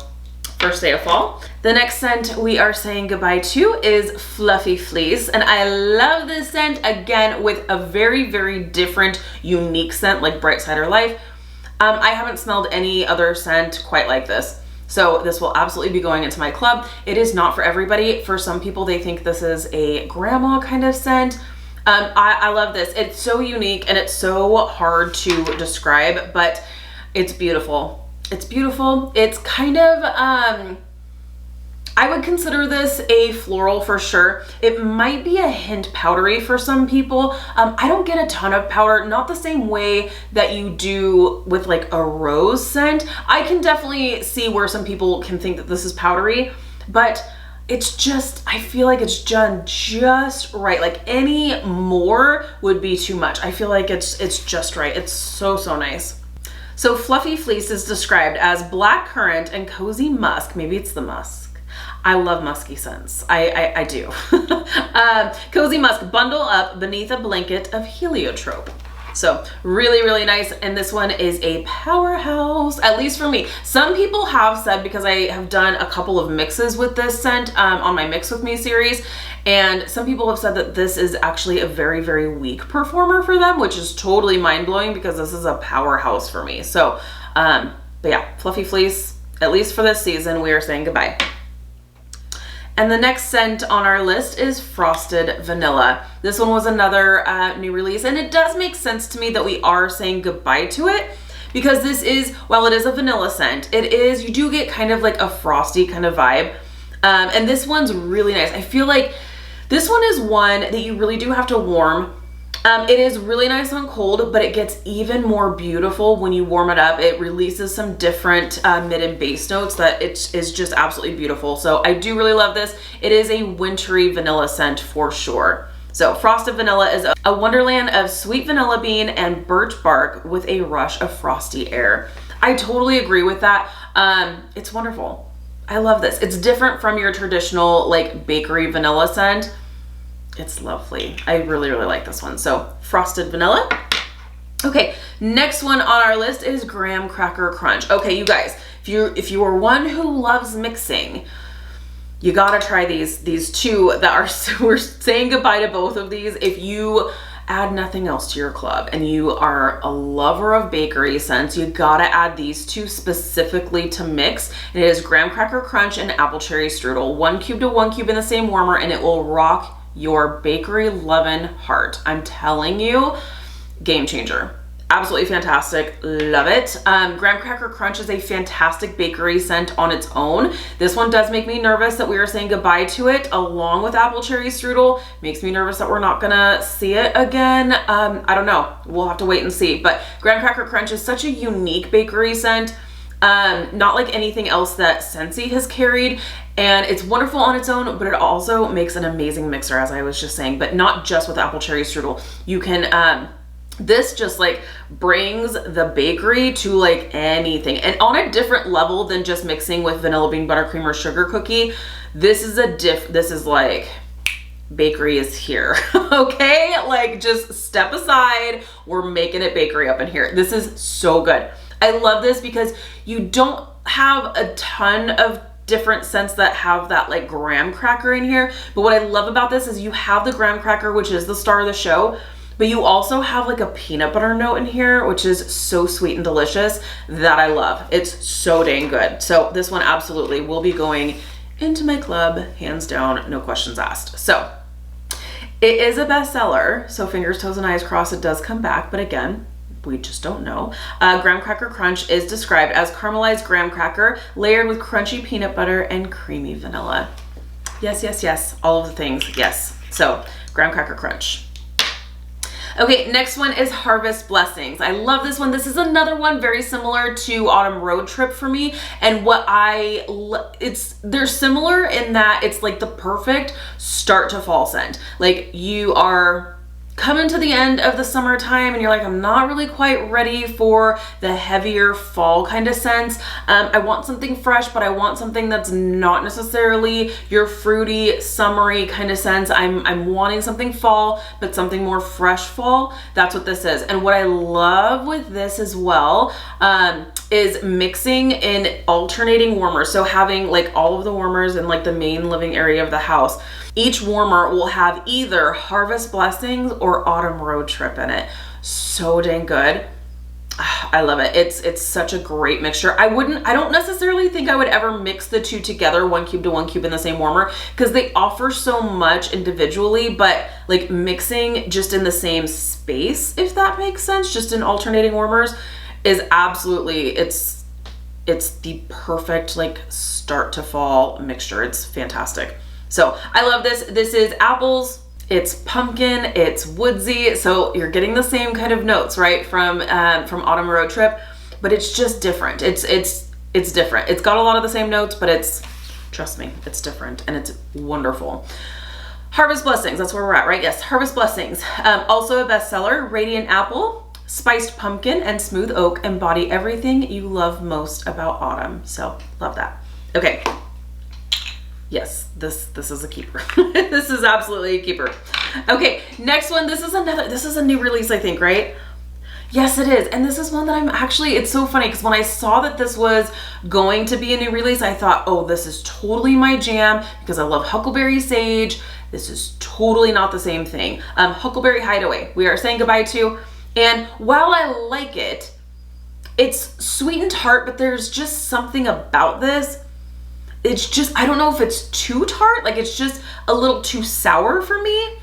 S1: First Day of Fall. The next scent we are saying goodbye to is Fluffy Fleece. And I love this scent, again, with a very, very different, unique scent like Bright Cider Life. I haven't smelled any other scent quite like this. So this will absolutely be going into my club. It is not for everybody. For some people, they think this is a grandma kind of scent. I love this. It's so unique and it's so hard to describe, but it's beautiful. It's beautiful. It's kind of, I would consider this a floral for sure. It might be a hint powdery for some people. I don't get a ton of powder, not the same way that you do with like a rose scent. I can definitely see where some people can think that this is powdery, but it's just, I feel like it's done just right. Like any more would be too much. I feel like it's just right. It's so, so nice. So Fluffy Fleece is described as black currant and cozy musk. Maybe it's the musk. I love musky scents. I do. Cozy musk, bundle up beneath a blanket of heliotrope. So really, really nice. And this one is a powerhouse, at least for me. Some people have said, because I have done a couple of mixes with this scent on my Mix With Me series, and some people have said that this is actually a very, very weak performer for them, which is totally mind-blowing because this is a powerhouse for me. So, but yeah, Fluffy Fleece, at least for this season, we are saying goodbye. And the next scent on our list is Frosted Vanilla. This one was another new release, and it does make sense to me that we are saying goodbye to it, because this is, while it is a vanilla scent, you do get kind of like a frosty kind of vibe. And this one's really nice. I feel like this one is one that you really do have to warm. It is really nice on cold, but it gets even more beautiful when you warm it up. It releases some different mid and base notes that it is just absolutely beautiful. So I do really love this. It is a wintry vanilla scent for sure. So Frosted Vanilla is a wonderland of sweet vanilla bean and birch bark with a rush of frosty air. I totally agree with that. It's wonderful. I love this. It's different from your traditional like bakery vanilla scent. It's lovely. I really, really like this one. So Frosted Vanilla. Okay, next one on our list is Graham Cracker Crunch. Okay, you guys, if you are one who loves mixing, you gotta try these two that are, we're saying goodbye to both of these. If you add nothing else to your club and you are a lover of bakery scents, you gotta add these two specifically to mix. And it is Graham Cracker Crunch and Apple Cherry Strudel. 1 cube to 1 cube in the same warmer, and it will rock your bakery lovin' heart. I'm telling you, game changer. Absolutely fantastic. Love it. Graham Cracker Crunch is a fantastic bakery scent on its own. This one does make me nervous that we are saying goodbye to it, along with Apple Cherry Strudel. Makes me nervous that we're not gonna see it again. I don't know. We'll have to wait and see. But Graham Cracker Crunch is such a unique bakery scent. Not like anything else that Scentsy has carried, and it's wonderful on its own, but it also makes an amazing mixer, as I was just saying, but not just with Apple Cherry Strudel. You can, this just like brings the bakery to like anything, and on a different level than just mixing with vanilla bean buttercream or sugar cookie. This is this is like, bakery is here. Okay, like just step aside, we're making it bakery up in here. This is so good. I love this because you don't have a ton of different scents that have that like graham cracker in here. But what I love about this is you have the graham cracker, which is the star of the show, but you also have like a peanut butter note in here, which is so sweet and delicious that I love. It's so dang good. So this one absolutely will be going into my club, hands down, no questions asked. So it is a bestseller. So fingers, toes, and eyes crossed it does come back, but again, we just don't know. Graham Cracker Crunch is described as caramelized graham cracker layered with crunchy peanut butter and creamy vanilla. Yes, yes, yes, all of the things, yes. So Graham Cracker Crunch. Okay, next one is Harvest Blessings. I love this one. This is another one very similar to Autumn Road Trip for me. And what they're similar in that it's like the perfect start to fall scent. Like you are coming to the end of the summertime and you're like, I'm not really quite ready for the heavier fall kind of scents. I want something fresh, but I want something that's not necessarily your fruity, summery kind of scents. I'm wanting something fall, but something more fresh fall. That's what this is. And what I love with this as well is mixing in alternating warmers. So having like all of the warmers in like the main living area of the house. Each warmer will have either Harvest Blessings or Autumn Road Trip in it. So dang good. I love it. It's such a great mixture. I don't necessarily think I would ever mix the two together, 1 cube to 1 cube in the same warmer, because they offer so much individually, but like mixing just in the same space, if that makes sense, just in alternating warmers, is absolutely, it's the perfect like start to fall mixture. It's fantastic. So I love this. This is apples, it's pumpkin, it's woodsy. So you're getting the same kind of notes, right? From Autumn Road Trip, but it's just different. It's different. It's got a lot of the same notes, but trust me, it's different and it's wonderful. Harvest Blessings, that's where we're at, right? Yes, Harvest Blessings. Also a bestseller, Radiant Apple, Spiced Pumpkin, and Smooth Oak embody everything you love most about autumn. So love that. Okay. Yes, this is a keeper. This is absolutely a keeper. Okay, next one. This is a new release, I think, right? Yes, it is. And this is one that I'm actually, it's so funny because when I saw that this was going to be a new release, I thought, oh, this is totally my jam because I love Huckleberry Sage. This is totally not the same thing. Huckleberry Hideaway, we are saying goodbye to. And while I like it, it's sweet and tart, but there's just something about this. It's just, I don't know if it's too tart, like it's just a little too sour for me.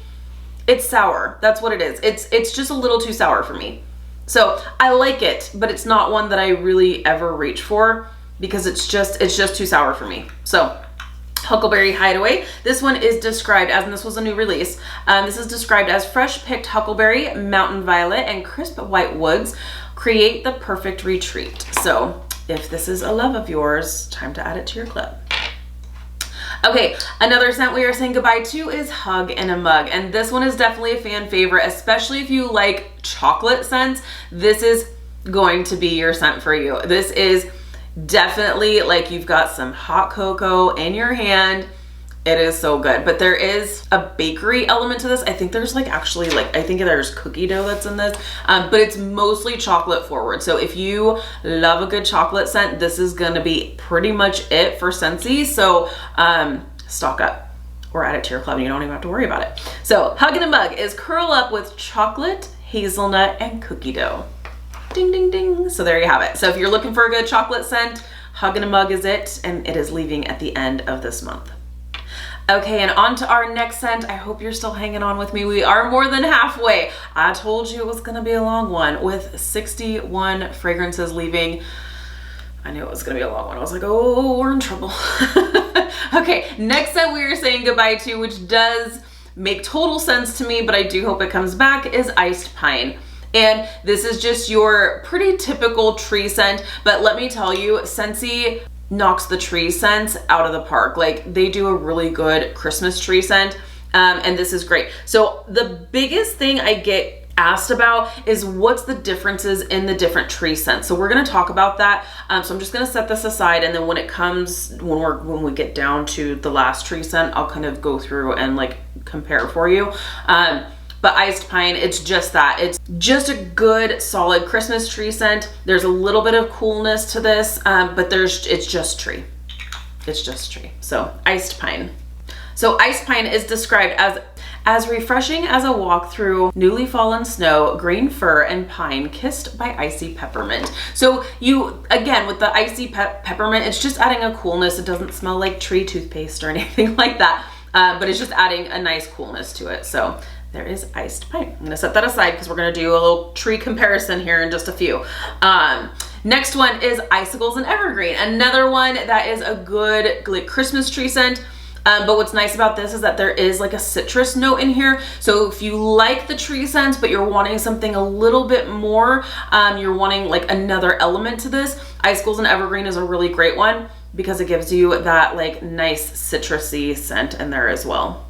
S1: It's sour, that's what it is. It's just a little too sour for me. So I like it, but it's not one that I really ever reach for because it's just too sour for me. So Huckleberry Hideaway. This one is described as, and this was a new release, this is described as fresh picked huckleberry, mountain violet, and crisp white woods create the perfect retreat. So if this is a love of yours, time to add it to your club. Okay, another scent we are saying goodbye to is Hug in a Mug. And this one is definitely a fan favorite, especially if you like chocolate scents. This is going to be your scent for you. This is definitely like you've got some hot cocoa in your hand. It is so good, but there is a bakery element to this. I think there's like actually like, I think there's cookie dough that's in this, but it's mostly chocolate forward. So if you love a good chocolate scent, this is gonna be pretty much it for Scentsy. So stock up or add it to your club and you don't even have to worry about it. So Hug in a Mug is curl up with chocolate, hazelnut, and cookie dough. Ding, ding, ding. So there you have it. So if you're looking for a good chocolate scent, Hug in a Mug is it, and it is leaving at the end of this month. Okay, and on to our next scent. I hope you're still hanging on with me. We are more than halfway. I told you it was gonna be a long one with 61 fragrances leaving. I knew it was gonna be a long one. I was like, oh, we're in trouble. Okay, next scent we are saying goodbye to, which does make total sense to me, but I do hope it comes back, is Iced Pine. And this is just your pretty typical tree scent, but let me tell you, Scentsy knocks the tree scents out of the park. Like they do a really good Christmas tree scent, and this is great. So the biggest thing I get asked about is what's the differences in the different tree scents. So we're going to talk about that. So I'm just going to set this aside, and then when it comes, when we get down to the last tree scent, I'll kind of go through and like compare for you. But Iced Pine, it's just that. It's just a good, solid Christmas tree scent. There's a little bit of coolness to this, but it's just tree. It's just tree. So Iced Pine. So Iced Pine is described as refreshing as a walk through newly fallen snow, green fir, and pine kissed by icy peppermint. So you, again, with the icy peppermint, it's just adding a coolness. It doesn't smell like tree toothpaste or anything like that, but it's just adding a nice coolness to it. So there is Iced Pine. I'm gonna set that aside because we're gonna do a little tree comparison here in just a few. Next one is Icicles and Evergreen. Another one that is a good like Christmas tree scent. But what's nice about this is that there is like a citrus note in here. So if you like the tree scents, but you're wanting something a little bit more, you're wanting like another element to this, Icicles and Evergreen is a really great one because it gives you that like nice citrusy scent in there as well.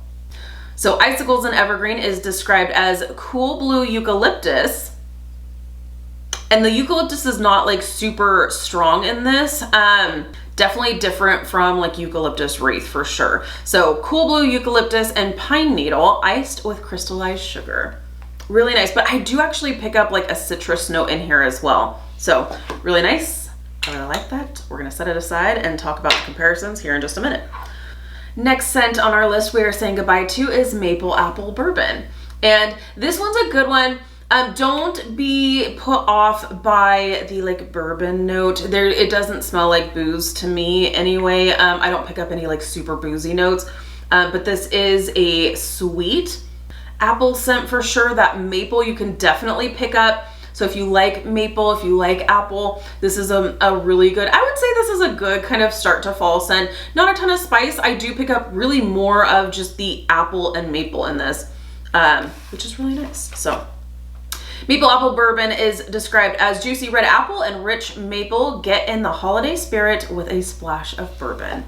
S1: So Icicles and Evergreen is described as cool blue eucalyptus. And the eucalyptus is not like super strong in this. Definitely different from like Eucalyptus Wreath for sure. So cool blue eucalyptus and pine needle iced with crystallized sugar. Really nice, but I do actually pick up like a citrus note in here as well. So really nice. I really like that. We're gonna set it aside and talk about the comparisons here in just a minute. Next scent on our list we are saying goodbye to is Maple Apple Bourbon. And this one's a good one. Don't be put off by the like bourbon note. It doesn't smell like booze to me anyway. I don't pick up any like super boozy notes, but this is a sweet apple scent for sure. That maple you can definitely pick up. So if you like maple, if you like apple, this is a really good, I would say this is a good kind of start to fall scent. Not a ton of spice. I do pick up really more of just the apple and maple in this, which is really nice. So Maple Apple Bourbon is described as juicy red apple and rich maple. Get in the holiday spirit with a splash of bourbon.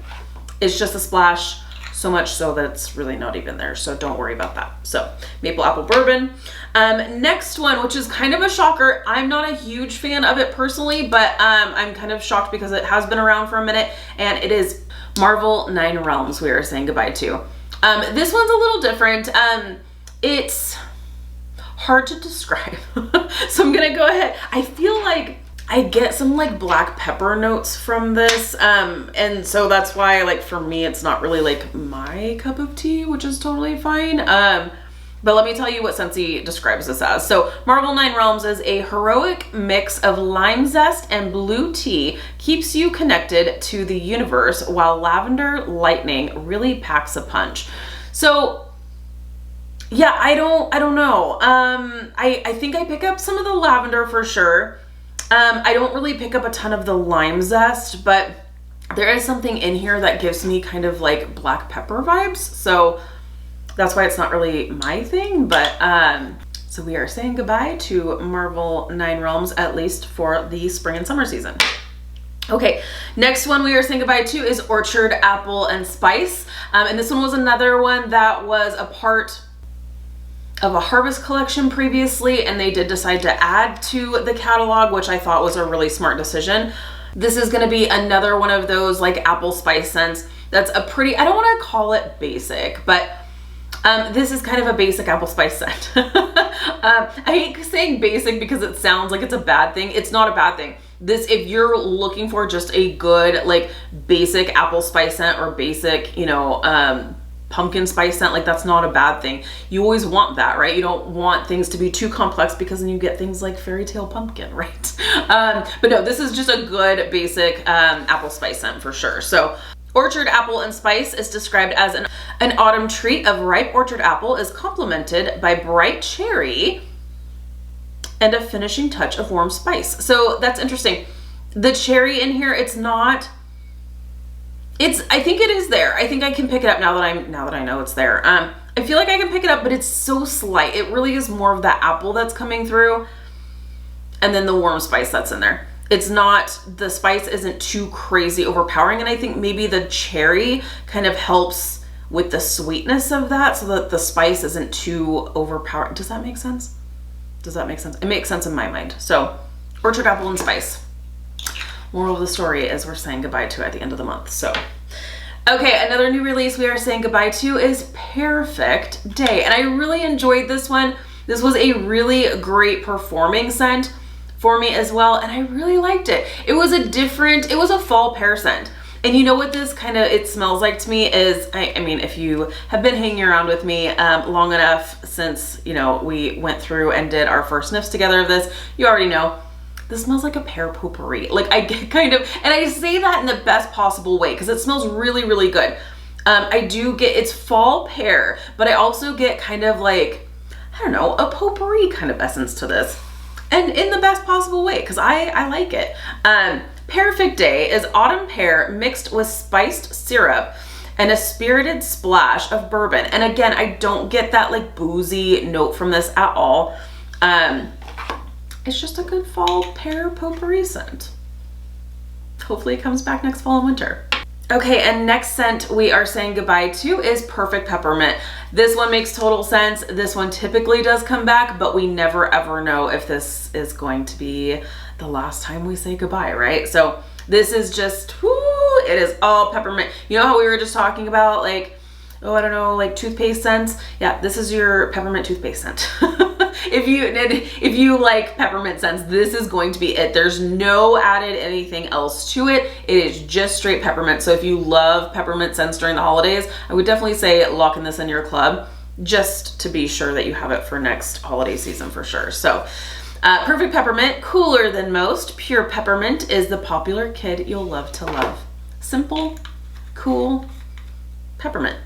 S1: It's just a splash, so much so that it's really not even there. So don't worry about that. So Maple Apple Bourbon. Next one, which is kind of a shocker. I'm not a huge fan of it personally, but I'm kind of shocked because it has been around for a minute, and it is Marvel 9 Realms we are saying goodbye to. This one's a little different. It's hard to describe. So I'm gonna go ahead. I feel like I get some like black pepper notes from this. And so that's why, like, for me, it's not really like my cup of tea, which is totally fine. But let me tell you what Scentsy describes this as. So Marvel 9 Realms is a heroic mix of lime zest and blue tea, keeps you connected to the universe, while lavender lightning really packs a punch. So yeah, I don't know. I think I pick up some of the lavender for sure. I don't really pick up a ton of the lime zest, but there is something in here that gives me kind of like black pepper vibes. So that's why it's not really my thing, but so we are saying goodbye to Marvel 9 Realms, at least for the spring and summer season. Okay, next one we are saying goodbye to is Orchard Apple and Spice. And this one was another one that was a part of a harvest collection previously, and they did decide to add to the catalog, which I thought was a really smart decision. This is going to be another one of those like apple spice scents that's a pretty, I don't want to call it basic, but this is kind of a basic apple spice scent. I hate saying basic because it sounds like it's a bad thing. It's not a bad thing. This, if you're looking for just a good like basic apple spice scent or basic, you know, pumpkin spice scent, like that's not a bad thing. You always want that, right? You don't want things to be too complex because then you get things like fairy tale pumpkin, right? But no, this is just a good basic apple spice scent for sure. So Orchard Apple and Spice is described as an autumn treat of ripe orchard apple, is complemented by bright cherry and a finishing touch of warm spice. So that's interesting. The cherry in here, it's not, I think it is there. I think I can pick it up now that I know it's there. I feel like I can pick it up, but it's so slight. It really is more of that apple that's coming through and then the warm spice that's in there. It's not, the spice isn't too crazy overpowering, and I think maybe the cherry kind of helps with the sweetness of that so that the spice isn't too overpowering. Does that make sense? Does that make sense? It makes sense in my mind. So Orchard Apple and Spice. Moral of the story is we're saying goodbye to at the end of the month. So okay, another new release we are saying goodbye to is Perfect Day, and I really enjoyed this one. This was a really great performing scent for me as well, and I really liked it. It was a fall pear scent. And you know what this kind of, it smells like to me is, I mean, if you have been hanging around with me long enough since, you know, we went through and did our first sniffs together of this, you already know, this smells like a pear potpourri. Like I get kind of, and I say that in the best possible way because it smells really, really good. I do get, it's fall pear, but I also get kind of like, I don't know, a potpourri kind of essence to this. And in the best possible way, because I like it. Perfect Day is autumn pear mixed with spiced syrup and a spirited splash of bourbon. And again, I don't get that like boozy note from this at all. It's just a good fall pear potpourri scent. Hopefully it comes back next fall and winter. Okay, and next scent we are saying goodbye to is Perfect Peppermint. This one makes total sense. This one typically does come back, but we never ever know if this is going to be the last time we say goodbye, right? So this is just, whoo, it is all peppermint. You know how we were just talking about like, oh, I don't know, like toothpaste scents? Yeah, this is your peppermint toothpaste scent. If you like peppermint scents, this is going to be it. There's no added anything else to it. It is just straight peppermint. So if you love peppermint scents during the holidays, I would definitely say locking this in your club just to be sure that you have it for next holiday season for sure. So Perfect Peppermint, cooler than most. Pure peppermint is the popular kid you'll love to love. Simple, cool, peppermint.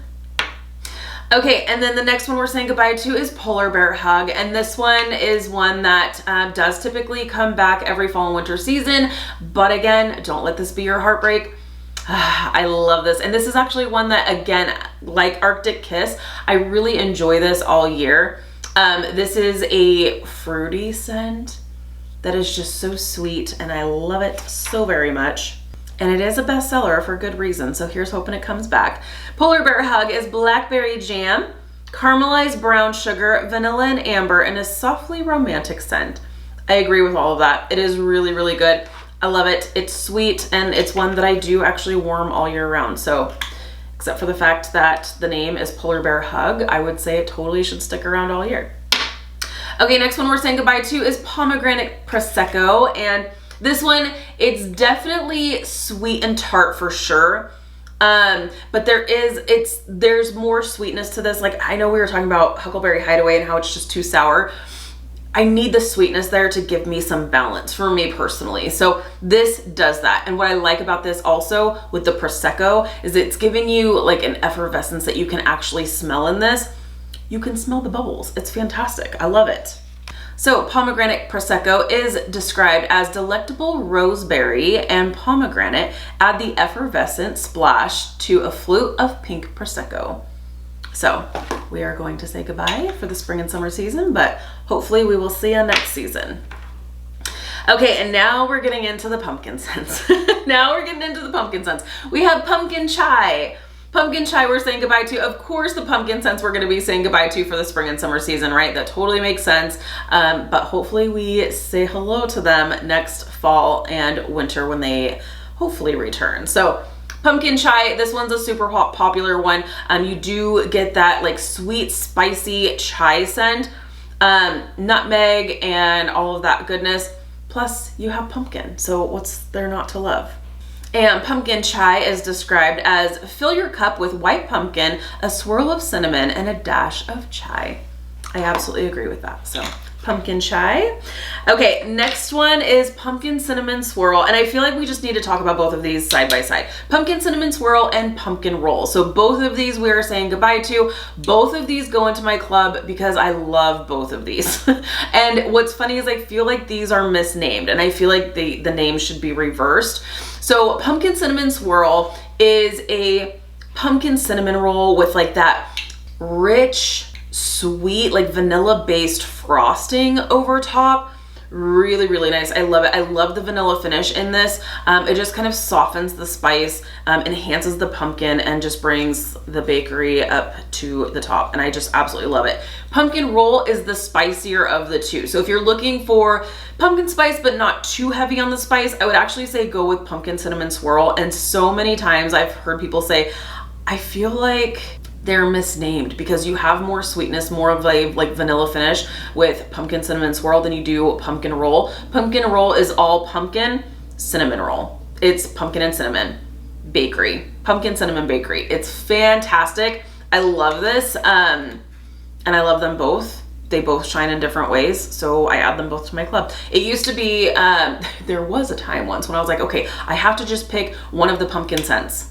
S1: Okay, and then the next one we're saying goodbye to is Polar Bear Hug, and this one is one that does typically come back every fall and winter season, but again, don't let this be your heartbreak. I love this, and this is actually one that, again, like Arctic Kiss, I really enjoy this all year. This is a fruity scent that is just so sweet, and I love it so very much. And it is a bestseller for good reason, so here's hoping it comes back. Polar Bear Hug is blackberry jam, caramelized brown sugar, vanilla and amber, and a softly romantic scent. I agree with all of that. It is really, really good. I love it. It's sweet, and it's one that I do actually warm all year round. So except for the fact that the name is Polar Bear Hug, I would say it totally should stick around all year. Okay, next one we're saying goodbye to is Pomegranate Prosecco. And this one, it's definitely sweet and tart for sure. But there's more sweetness to this. Like, I know we were talking about Huckleberry Hideaway and how it's just too sour. I need the sweetness there to give me some balance for me personally. So this does that. And what I like about this also with the Prosecco is it's giving you like an effervescence that you can actually smell in this. You can smell the bubbles. It's fantastic. I love it. So Pomegranate Prosecco is described as delectable roseberry and pomegranate. Add the effervescent splash to a flute of pink Prosecco. So we are going to say goodbye for the spring and summer season, but hopefully we will see you next season. Okay, and now we're getting into the pumpkin scents. Now we're getting into the pumpkin scents. We have pumpkin chai. Pumpkin chai we're saying goodbye to. Of course, the pumpkin scents we're gonna be saying goodbye to for the spring and summer season, right? That totally makes sense. But hopefully we say hello to them next fall and winter when they hopefully return. So pumpkin chai, this one's a super popular one. You do get that like sweet, spicy chai scent, nutmeg and all of that goodness. Plus you have pumpkin, so what's there not to love? And pumpkin chai is described as fill your cup with white pumpkin, a swirl of cinnamon, and a dash of chai. I absolutely agree with that. So pumpkin chai. Okay, next one is pumpkin cinnamon swirl. And I feel like we just need to talk about both of these side by side. Pumpkin cinnamon swirl and pumpkin roll. So both of these we are saying goodbye to. Both of these go into my club because I love both of these. And what's funny is I feel like these are misnamed and I feel like the name should be reversed. So pumpkin cinnamon swirl is a pumpkin cinnamon roll with like that rich, sweet, like vanilla based frosting over top. Really, really nice. I love it. I love the vanilla finish in this. It just kind of softens the spice, enhances the pumpkin, and just brings the bakery up to the top. And I just absolutely love it. Pumpkin roll is the spicier of the two. So if you're looking for pumpkin spice, but not too heavy on the spice, I would actually say go with pumpkin cinnamon swirl. And so many times I've heard people say, I feel like they're misnamed because you have more sweetness, more of a like vanilla finish with pumpkin cinnamon swirl than you do pumpkin roll. Pumpkin roll is all pumpkin cinnamon roll. It's pumpkin and cinnamon bakery, pumpkin cinnamon bakery. It's fantastic. I love this. And I love them both. They both shine in different ways. So I add them both to my club. It used to be, there was a time once when I was like, okay, I have to just pick one of the pumpkin scents.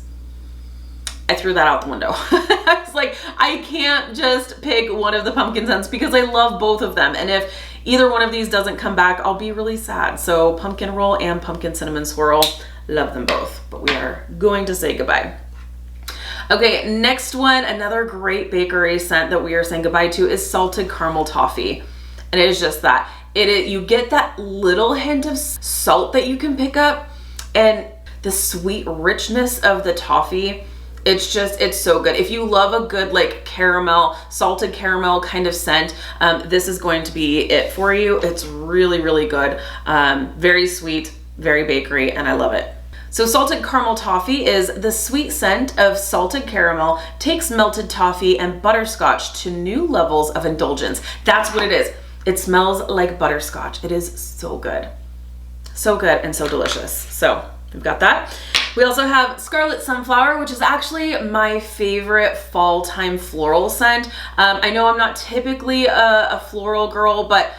S1: I threw that out the window. I was like, I can't just pick one of the pumpkin scents because I love both of them. And if either one of these doesn't come back, I'll be really sad. So pumpkin roll and pumpkin cinnamon swirl, love them both, but we are going to say goodbye. Okay, next one, another great bakery scent that we are saying goodbye to is salted caramel toffee. And it is just that. You get that little hint of salt that you can pick up and the sweet richness of the toffee. It's so good. If you love a good like caramel, salted caramel kind of scent, this is going to be it for you. It's really, really good. Very sweet, very bakery, and I love it. So salted caramel toffee is the sweet scent of salted caramel, takes melted toffee and butterscotch to new levels of indulgence. That's what it is. It smells like butterscotch. It is so good. So good and so delicious. So we've got that. We also have Scarlet Sunflower, which is actually my favorite fall time floral scent. I know I'm not typically a floral girl, but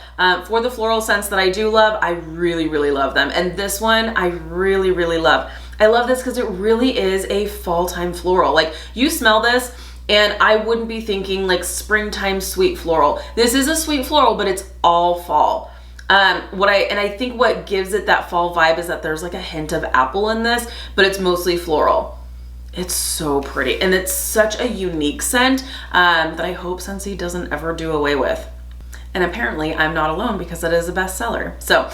S1: for the floral scents that I do love, I really, really love them. And this one I really, really love. I love this because it really is a fall time floral. Like you smell this and I wouldn't be thinking like springtime sweet floral. This is a sweet floral, but it's all fall. I think what gives it that fall vibe is that there's like a hint of apple in this, but it's mostly floral. It's so pretty and it's such a unique scent that I hope Scentsy doesn't ever do away with. And apparently I'm not alone because it is a bestseller. So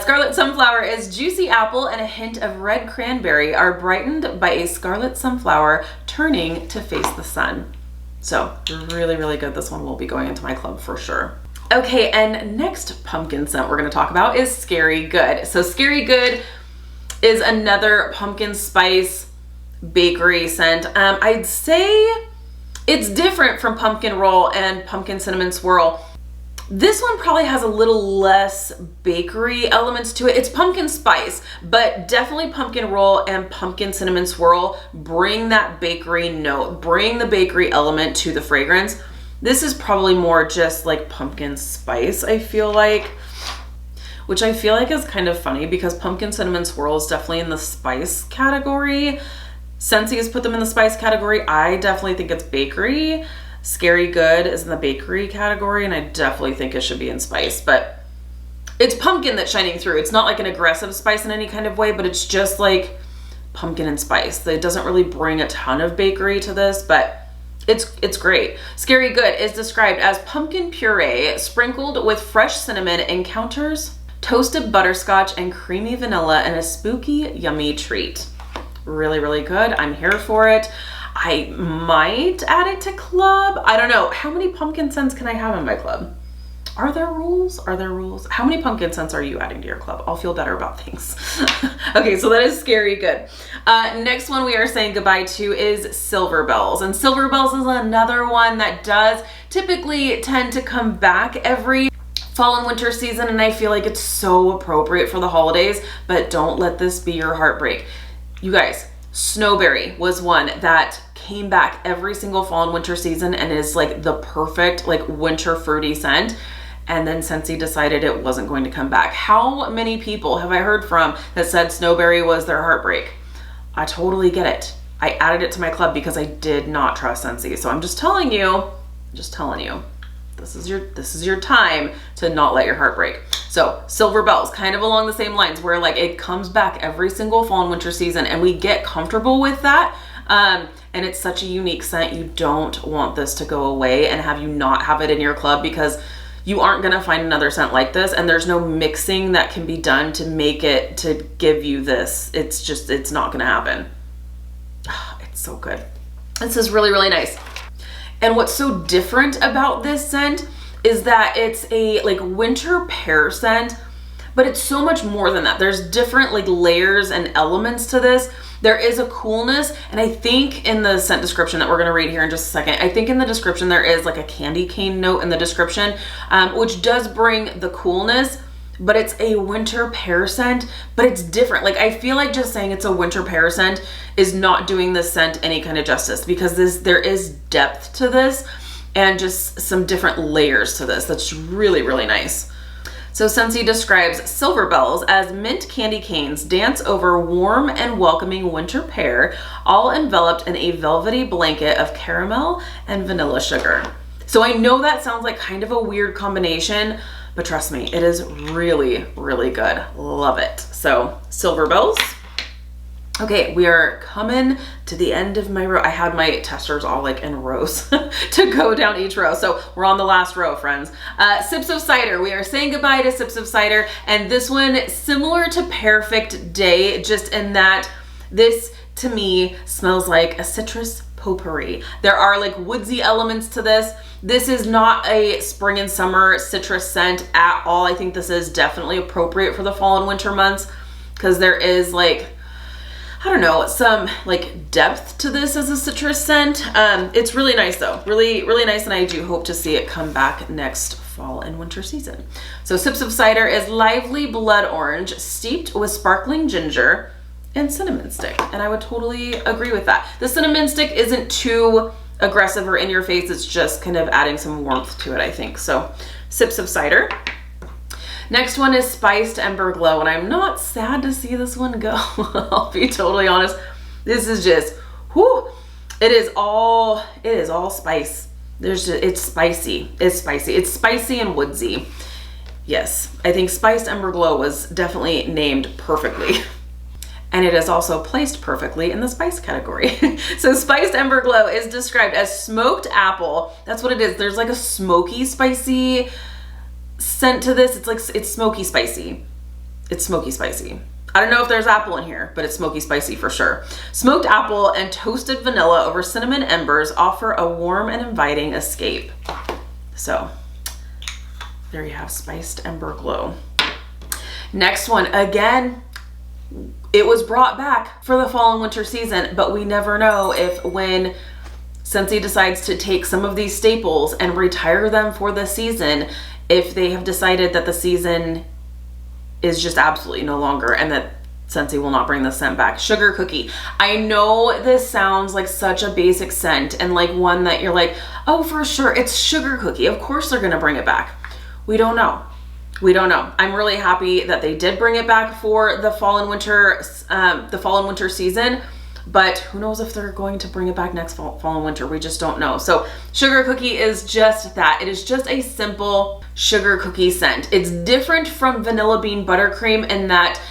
S1: Scarlet Sunflower is juicy apple and a hint of red cranberry are brightened by a scarlet sunflower turning to face the sun. So really, really good. This one will be going into my club for sure. Okay, and next pumpkin scent we're going to talk about is Scary Good. So Scary Good is another pumpkin spice bakery scent. I'd say it's different from pumpkin roll and pumpkin cinnamon swirl. This one probably has a little less bakery elements to it. It's pumpkin spice, but definitely pumpkin roll and pumpkin cinnamon swirl bring that bakery note, bring the bakery element to the fragrance. This is probably more just like pumpkin spice, I feel like, which I feel like is kind of funny because pumpkin cinnamon swirl is definitely in the spice category. Scentsy has put them in the spice category. I definitely think it's bakery. Scary Good is in the bakery category, and I definitely think it should be in spice, but it's pumpkin that's shining through. It's not like an aggressive spice in any kind of way, but it's just like pumpkin and spice. It doesn't really bring a ton of bakery to this, but it's great. Scary Good is described as pumpkin puree sprinkled with fresh cinnamon encounters toasted butterscotch and creamy vanilla in a spooky, yummy treat. Really, really good. I'm here for it. I might add it to club. I don't know. How many pumpkin scents can I have in my club? Are there rules? Are there rules? How many pumpkin scents are you adding to your club? I'll feel better about things. Okay, so that is Scary Good. Next one we are saying goodbye to is Silver Bells. And Silver Bells is another one that does typically tend to come back every fall and winter season, and I feel like it's so appropriate for the holidays, but don't let this be your heartbreak. You guys, Snowberry was one that came back every single fall and winter season and is like the perfect like winter fruity scent. And then Scentsy decided it wasn't going to come back. How many people have I heard from that said Snowberry was their heartbreak? I totally get it. I added it to my club because I did not trust Scentsy. So I'm just telling you, this is your time to not let your heart break. So Silver Bells, kind of along the same lines where like it comes back every single fall and winter season and we get comfortable with that. And it's such a unique scent. You don't want this to go away and have you not have it in your club because you aren't gonna find another scent like this, and there's no mixing that can be done to make it, to give you this. It's not gonna happen. It's so good. This is really, really nice. And what's so different about this scent is that it's a like winter pear scent, but it's so much more than that. There's different like layers and elements to this. There is a coolness, and I think in the scent description that we're gonna read here in just a second, I think in the description there is like a candy cane note in the description, which does bring the coolness, but it's a winter pear scent, but it's different. Like I feel like just saying it's a winter pear scent is not doing this scent any kind of justice, because there is depth to this and just some different layers to this. That's really, really nice. So Scentsy describes Silver Bells as mint candy canes dance over warm and welcoming winter pear, all enveloped in a velvety blanket of caramel and vanilla sugar. So I know that sounds like kind of a weird combination, but trust me, it is really, really good. Love it. So Silver Bells. Okay, we are coming to the end of my row. I had my testers all like in rows to go down each row. So we're on the last row, friends. Sips of Cider. We are saying goodbye to Sips of Cider. And this one, similar to Perfect Day, just in that this, to me, smells like a citrus potpourri. There are like woodsy elements to this. This is not a spring and summer citrus scent at all. I think this is definitely appropriate for the fall and winter months because there is like, I don't know, some like depth to this as a citrus scent. It's really nice though, really, really nice. And I do hope to see it come back next fall and winter season. So Sips of Cider is lively blood orange, steeped with sparkling ginger and cinnamon stick. And I would totally agree with that. The cinnamon stick isn't too aggressive or in your face. It's just kind of adding some warmth to it, I think. So Sips of Cider. Next one is Spiced Ember Glow, and I'm not sad to see this one go. I'll be totally honest. This is just, whoo, it is all spice. It's spicy. It's spicy. It's spicy and woodsy. Yes, I think Spiced Ember Glow was definitely named perfectly. And it is also placed perfectly in the spice category. So Spiced Ember Glow is described as smoked apple. That's what it is. There's like a smoky, spicy scent to this. It's smoky spicy. It's smoky spicy. I don't know if there's apple in here, but it's smoky spicy for sure. Smoked apple and toasted vanilla over cinnamon embers offer a warm and inviting escape. So there you have Spiced Ember Glow. Next one, again, it was brought back for the fall and winter season, but we never know if when Scentsy decides to take some of these staples and retire them for the season, if they have decided that the season is just absolutely no longer and that Scentsy will not bring the scent back. Sugar cookie. I know this sounds like such a basic scent and like one that you're like, oh, for sure, it's sugar cookie. Of course they're gonna bring it back. We don't know. We don't know. I'm really happy that they did bring it back for the fall and winter season, but who knows if they're going to bring it back next fall and winter. We just don't know. So sugar cookie is just that. It is just a simple sugar cookie scent. It's different from vanilla bean buttercream in that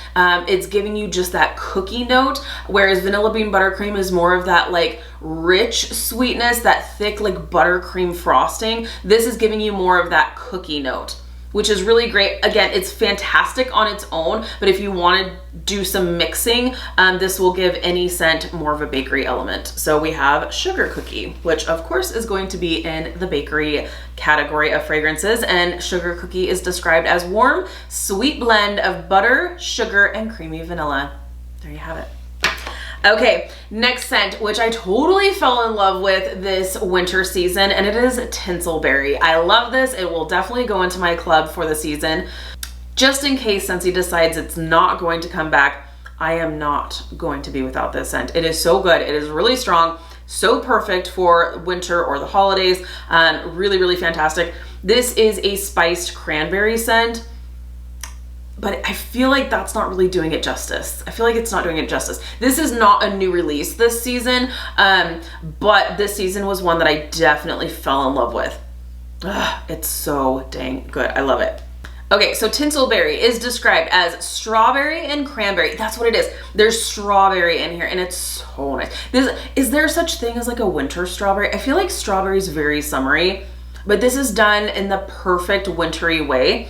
S1: it's giving you just that cookie note, whereas vanilla bean buttercream is more of that like rich sweetness, that thick like buttercream frosting. This is giving you more of that cookie note, which is really great. Again, it's fantastic on its own, but if you want to do some mixing, this will give any scent more of a bakery element. So we have sugar cookie, which of course is going to be in the bakery category of fragrances, and sugar cookie is described as warm, sweet blend of butter, sugar, and creamy vanilla. There you have it. Okay, next scent, which I totally fell in love with this winter season, and it is Tinselberry. I love this. It will definitely go into my club for the season. Just in case Scentsy decides it's not going to come back, I am not going to be without this scent. It is so good. It is really strong, so perfect for winter or the holidays. Really, really fantastic. This is a spiced cranberry scent, but I feel like that's not really doing it justice. I feel like it's not doing it justice. This is not a new release this season, but this season was one that I definitely fell in love with. It's so dang good. I love it. Okay, so Tinselberry is described as strawberry and cranberry. That's what it is. There's strawberry in here, and it's so nice. Is there such thing as like a winter strawberry? I feel like strawberry is very summery, but this is done in the perfect wintry way.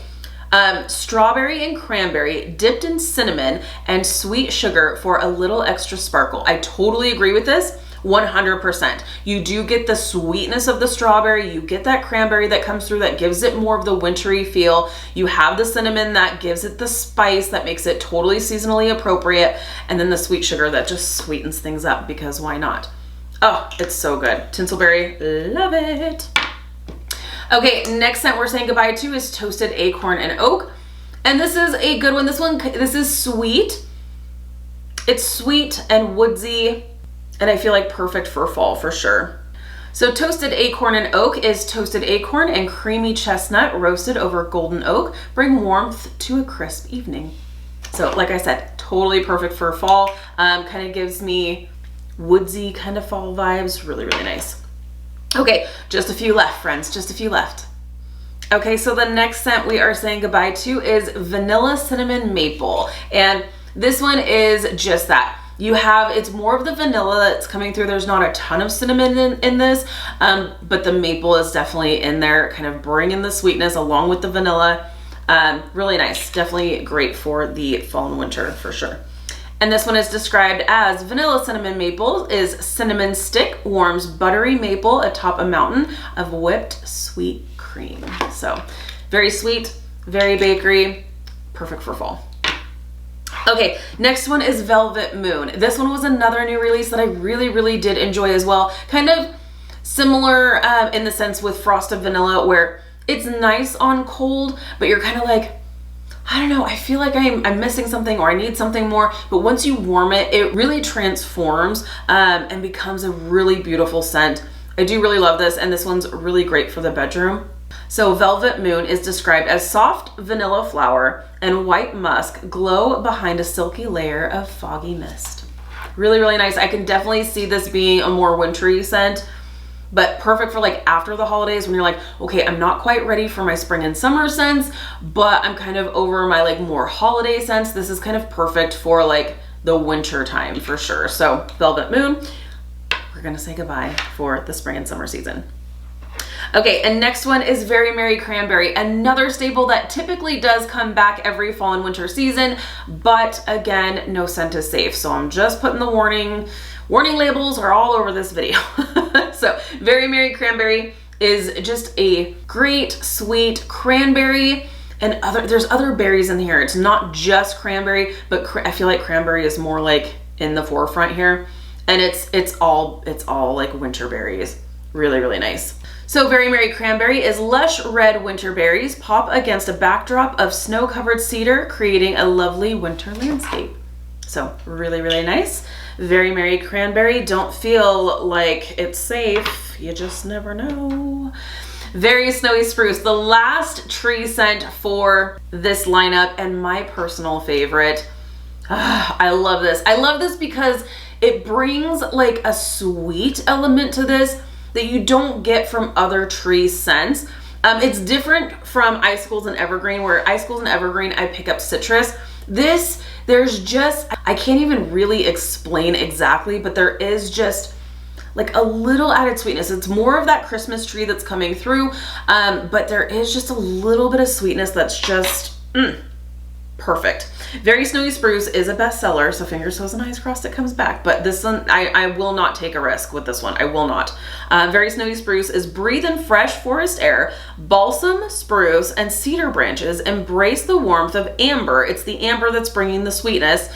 S1: Strawberry and cranberry dipped in cinnamon and sweet sugar for a little extra sparkle. I totally agree with this. 100%. You do get the sweetness of the strawberry, you get that cranberry that comes through that gives it more of the wintry feel. You have the cinnamon that gives it the spice that makes it totally seasonally appropriate, and then the sweet sugar that just sweetens things up, because why not? Oh, it's so good. Tinselberry, love it. Okay, next scent we're saying goodbye to is Toasted Acorn and Oak, and this is a good one. This is sweet. It's sweet and woodsy, and I feel like perfect for fall for sure. So Toasted Acorn and Oak is toasted acorn and creamy chestnut roasted over golden oak. Bring warmth to a crisp evening. So like I said, totally perfect for fall. Kind of gives me woodsy kind of fall vibes. Really, really nice. Okay, just a few left, friends, just a few left. Okay, so the next scent we are saying goodbye to is Vanilla Cinnamon Maple. And this one is just that. It's more of the vanilla that's coming through. There's not a ton of cinnamon in this, but the maple is definitely in there, kind of bringing the sweetness along with the vanilla. Really nice. Definitely great for the fall and winter for sure. And this one is described as vanilla cinnamon maple is cinnamon stick, warms buttery maple atop a mountain of whipped sweet cream. So very sweet, very bakery, perfect for fall. Okay, next one is Velvet Moon. This one was another new release that I really, really did enjoy as well. Kind of similar in the sense with Frosted Vanilla, where it's nice on cold, but you're kind of like, I don't know, I feel like I'm missing something or I need something more. But once you warm it, it really transforms and becomes a really beautiful scent. I do really love this, and this one's really great for the bedroom. So Velvet Moon is described as soft vanilla flower and white musk glow behind a silky layer of foggy mist. Really, really nice. I can definitely see this being a more wintry scent, but perfect for like after the holidays when you're like, okay, I'm not quite ready for my spring and summer scents, but I'm kind of over my like more holiday scents. This is kind of perfect for like the winter time for sure. So Velvet Moon, we're gonna say goodbye for the spring and summer season. Okay, and next one is Very Merry Cranberry, another staple that typically does come back every fall and winter season, but again, no scent is safe. So I'm just putting the warning labels are all over this video. So Very Merry Cranberry is just a great sweet cranberry, and there's other berries in here. It's not just cranberry, but I feel like cranberry is more like in the forefront here, and it's all like winter berries. Really, really nice. So Very Merry Cranberry is lush red winter berries pop against a backdrop of snow-covered cedar, creating a lovely winter landscape. So really, really nice. Very Merry Cranberry, don't feel like it's safe. You just never know. Very Snowy Spruce, the last tree scent for this lineup and my personal favorite. I love this. I love this because it brings like a sweet element to this that you don't get from other tree scents. It's different from Icicles and Evergreen, where Icicles and Evergreen, I pick up citrus. This, there's just, I can't even really explain exactly, but there is just like a little added sweetness. It's more of that Christmas tree that's coming through, but there is just a little bit of sweetness that's just perfect. Very Snowy Spruce is a bestseller, so fingers, toes, and eyes crossed it comes back. But this one, I will not take a risk with this one. I will not. Very Snowy Spruce is breathe in fresh forest air, balsam, spruce, and cedar branches. Embrace the warmth of amber. It's the amber that's bringing the sweetness,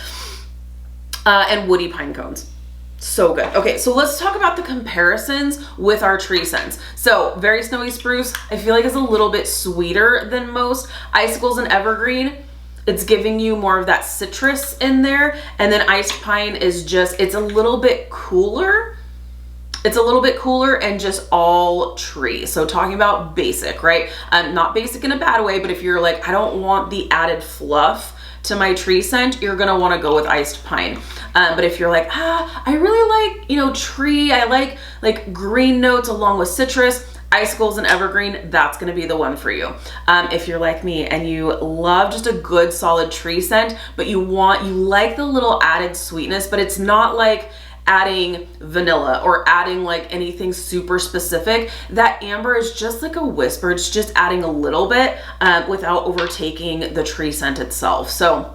S1: and woody pine cones. So good. Okay, so let's talk about the comparisons with our tree scents. So Very Snowy Spruce, I feel like is a little bit sweeter than most. Icicles and Evergreen, it's giving you more of that citrus in there. And then Iced Pine is just, it's a little bit cooler. It's a little bit cooler and just all tree. So talking about basic, right? Not basic in a bad way, but if you're like, I don't want the added fluff to my tree scent, you're gonna wanna go with Iced Pine. But if you're like, I really like, you know, tree, I like green notes along with citrus, Icicles and Evergreen, that's gonna be the one for you. If you're like me and you love just a good solid tree scent, but you like the little added sweetness, but it's not like adding vanilla or adding like anything super specific. That amber is just like a whisper. It's just adding a little bit without overtaking the tree scent itself. So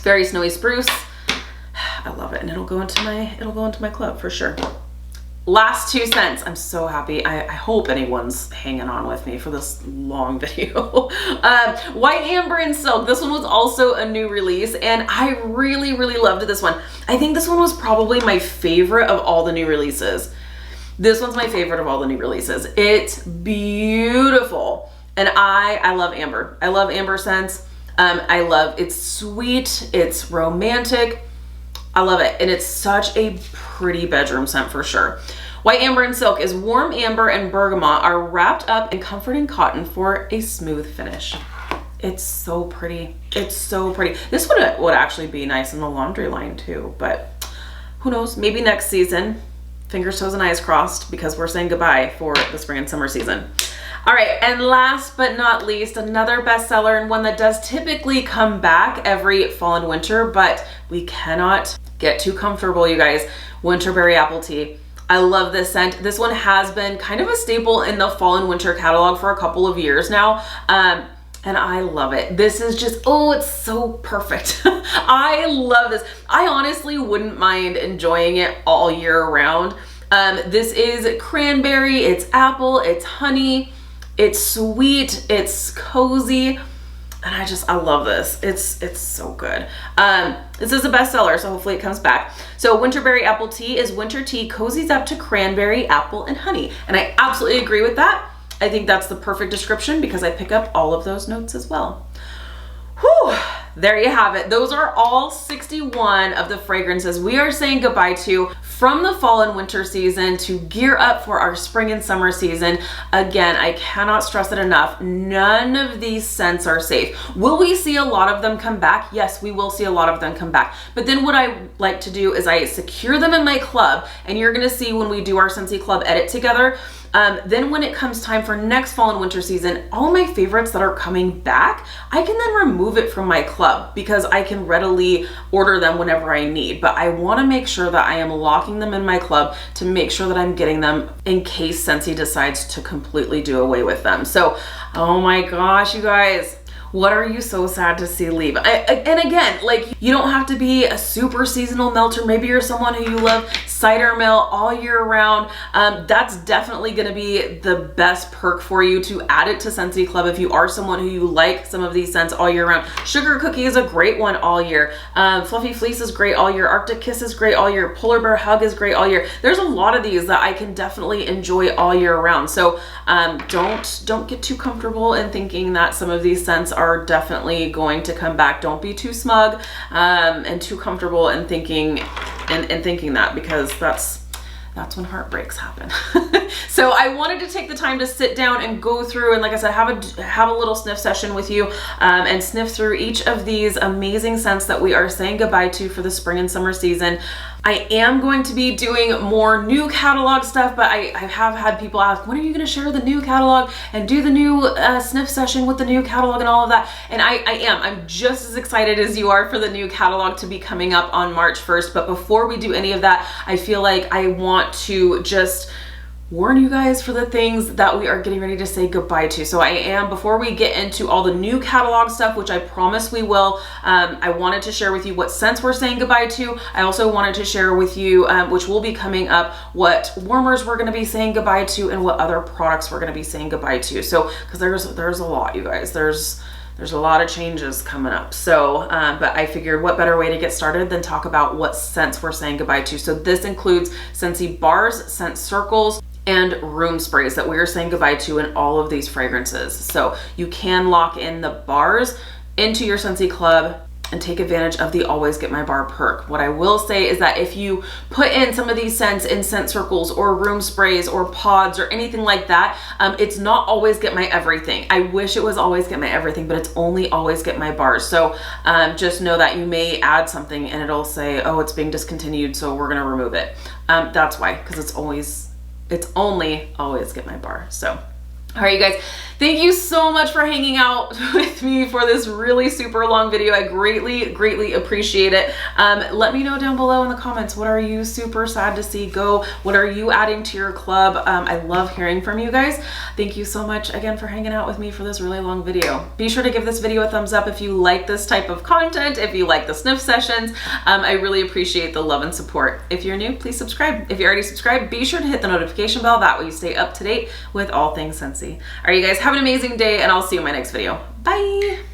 S1: Very Snowy Spruce, I love it, and it'll go into my club for sure. Last two scents. I'm so happy. I hope anyone's hanging on with me for this long video. White Amber and Silk. This one was also a new release, and I really, really loved this one. I think this one was probably my favorite of all the new releases. This one's my favorite of all the new releases. It's beautiful, and I love amber. I love amber scents. It's sweet, it's romantic. I love it, and it's such a pretty bedroom scent for sure. White Amber and Silk is warm amber and bergamot are wrapped up in comforting cotton for a smooth finish. It's so pretty. It's so pretty. This would actually be nice in the laundry line too, but who knows? Maybe next season. Fingers, toes, and eyes crossed, because we're saying goodbye for the spring and summer season. All right, and last but not least, another bestseller, and one that does typically come back every fall and winter, but we cannot get too comfortable, you guys. Winterberry Apple Tea. I love this scent. This one has been kind of a staple in the fall and winter catalog for a couple of years now. And I love it. This is just, oh, it's so perfect. I love this. I honestly wouldn't mind enjoying it all year round. This is cranberry, it's apple, it's honey, it's sweet, it's cozy. And I love this. It's so good. This is a bestseller, so hopefully it comes back. So Winterberry Apple Tea is winter tea cozies up to cranberry, apple, and honey. And I absolutely agree with that. I think that's the perfect description because I pick up all of those notes as well. Whew, there you have it. Those are all 61 of the fragrances we are saying goodbye to from the fall and winter season to gear up for our spring and summer season. Again, I cannot stress it enough. None of these scents are safe. Will we see a lot of them come back? Yes, we will see a lot of them come back. But then what I like to do is I secure them in my club, and you're gonna see when we do our Scentsy Club edit together, then when it comes time for next fall and winter season, all my favorites that are coming back, I can then remove it from my club because I can readily order them whenever I need. But I wanna make sure that I am locking them in my club to make sure that I'm getting them in case Scentsy decides to completely do away with them. So, oh my gosh, you guys, what are you so sad to see leave? And again, like, you don't have to be a super seasonal melter. Maybe you're someone who you love Cider Mill all year round. That's definitely going to be the best perk for you to add it to Scentsy Club if you are someone who you like some of these scents all year round. Sugar Cookie is a great one all year. Fluffy Fleece is great all year. Arctic Kiss is great all year. Polar Bear Hug is great all year. There's a lot of these that I can definitely enjoy all year round. So don't get too comfortable in thinking that some of these scents are definitely going to come back. Don't be too smug and too comfortable in thinking that, because that's when heartbreaks happen. So I wanted to take the time to sit down and go through and, like I said, have a little sniff session with you and sniff through each of these amazing scents that we are saying goodbye to for the spring and summer season. I am going to be doing more new catalog stuff, but I have had people ask, when are you going to share the new catalog and do the new sniff session with the new catalog and all of that? And I'm just as excited as you are for the new catalog to be coming up on March 1st. But before we do any of that, I feel like I want to just warn you guys for the things that we are getting ready to say goodbye to. So before we get into all the new catalog stuff, which I promise we will, I wanted to share with you what scents we're saying goodbye to. I also wanted to share with you, which will be coming up, what warmers we're going to be saying goodbye to and what other products we're going to be saying goodbye to. So, because there's a lot, you guys. There's a lot of changes coming up. So, but I figured what better way to get started than talk about what scents we're saying goodbye to. So this includes Scentsy bars, scent circles, and room sprays that we are saying goodbye to in all of these fragrances. So you can lock in the bars into your Scentsy Club and take advantage of the Always Get My Bar perk. What I will say is that if you put in some of these scents in scent circles or room sprays or pods or anything like that, it's not Always Get My Everything. I wish it was Always Get My Everything, but it's only Always Get My Bars. So just know that you may add something and it'll say, oh, it's being discontinued, so we're gonna remove it. That's why, because it's only Always Get My Bar. So, all right, you guys, thank you so much for hanging out with me for this really super long video. I greatly appreciate it. Let me know down below in the comments, what are you super sad to see go? What are you adding to your club? I love hearing from you guys. Thank you so much again for hanging out with me for this really long video. Be sure to give this video a thumbs up if you like this type of content, if you like the sniff sessions. I really appreciate the love and support. If you're new, please subscribe. If you already subscribed, be sure to hit the notification bell. That way you stay up to date with all things Scentsy. All right, you guys, have an amazing day, and I'll see you in my next video. Bye.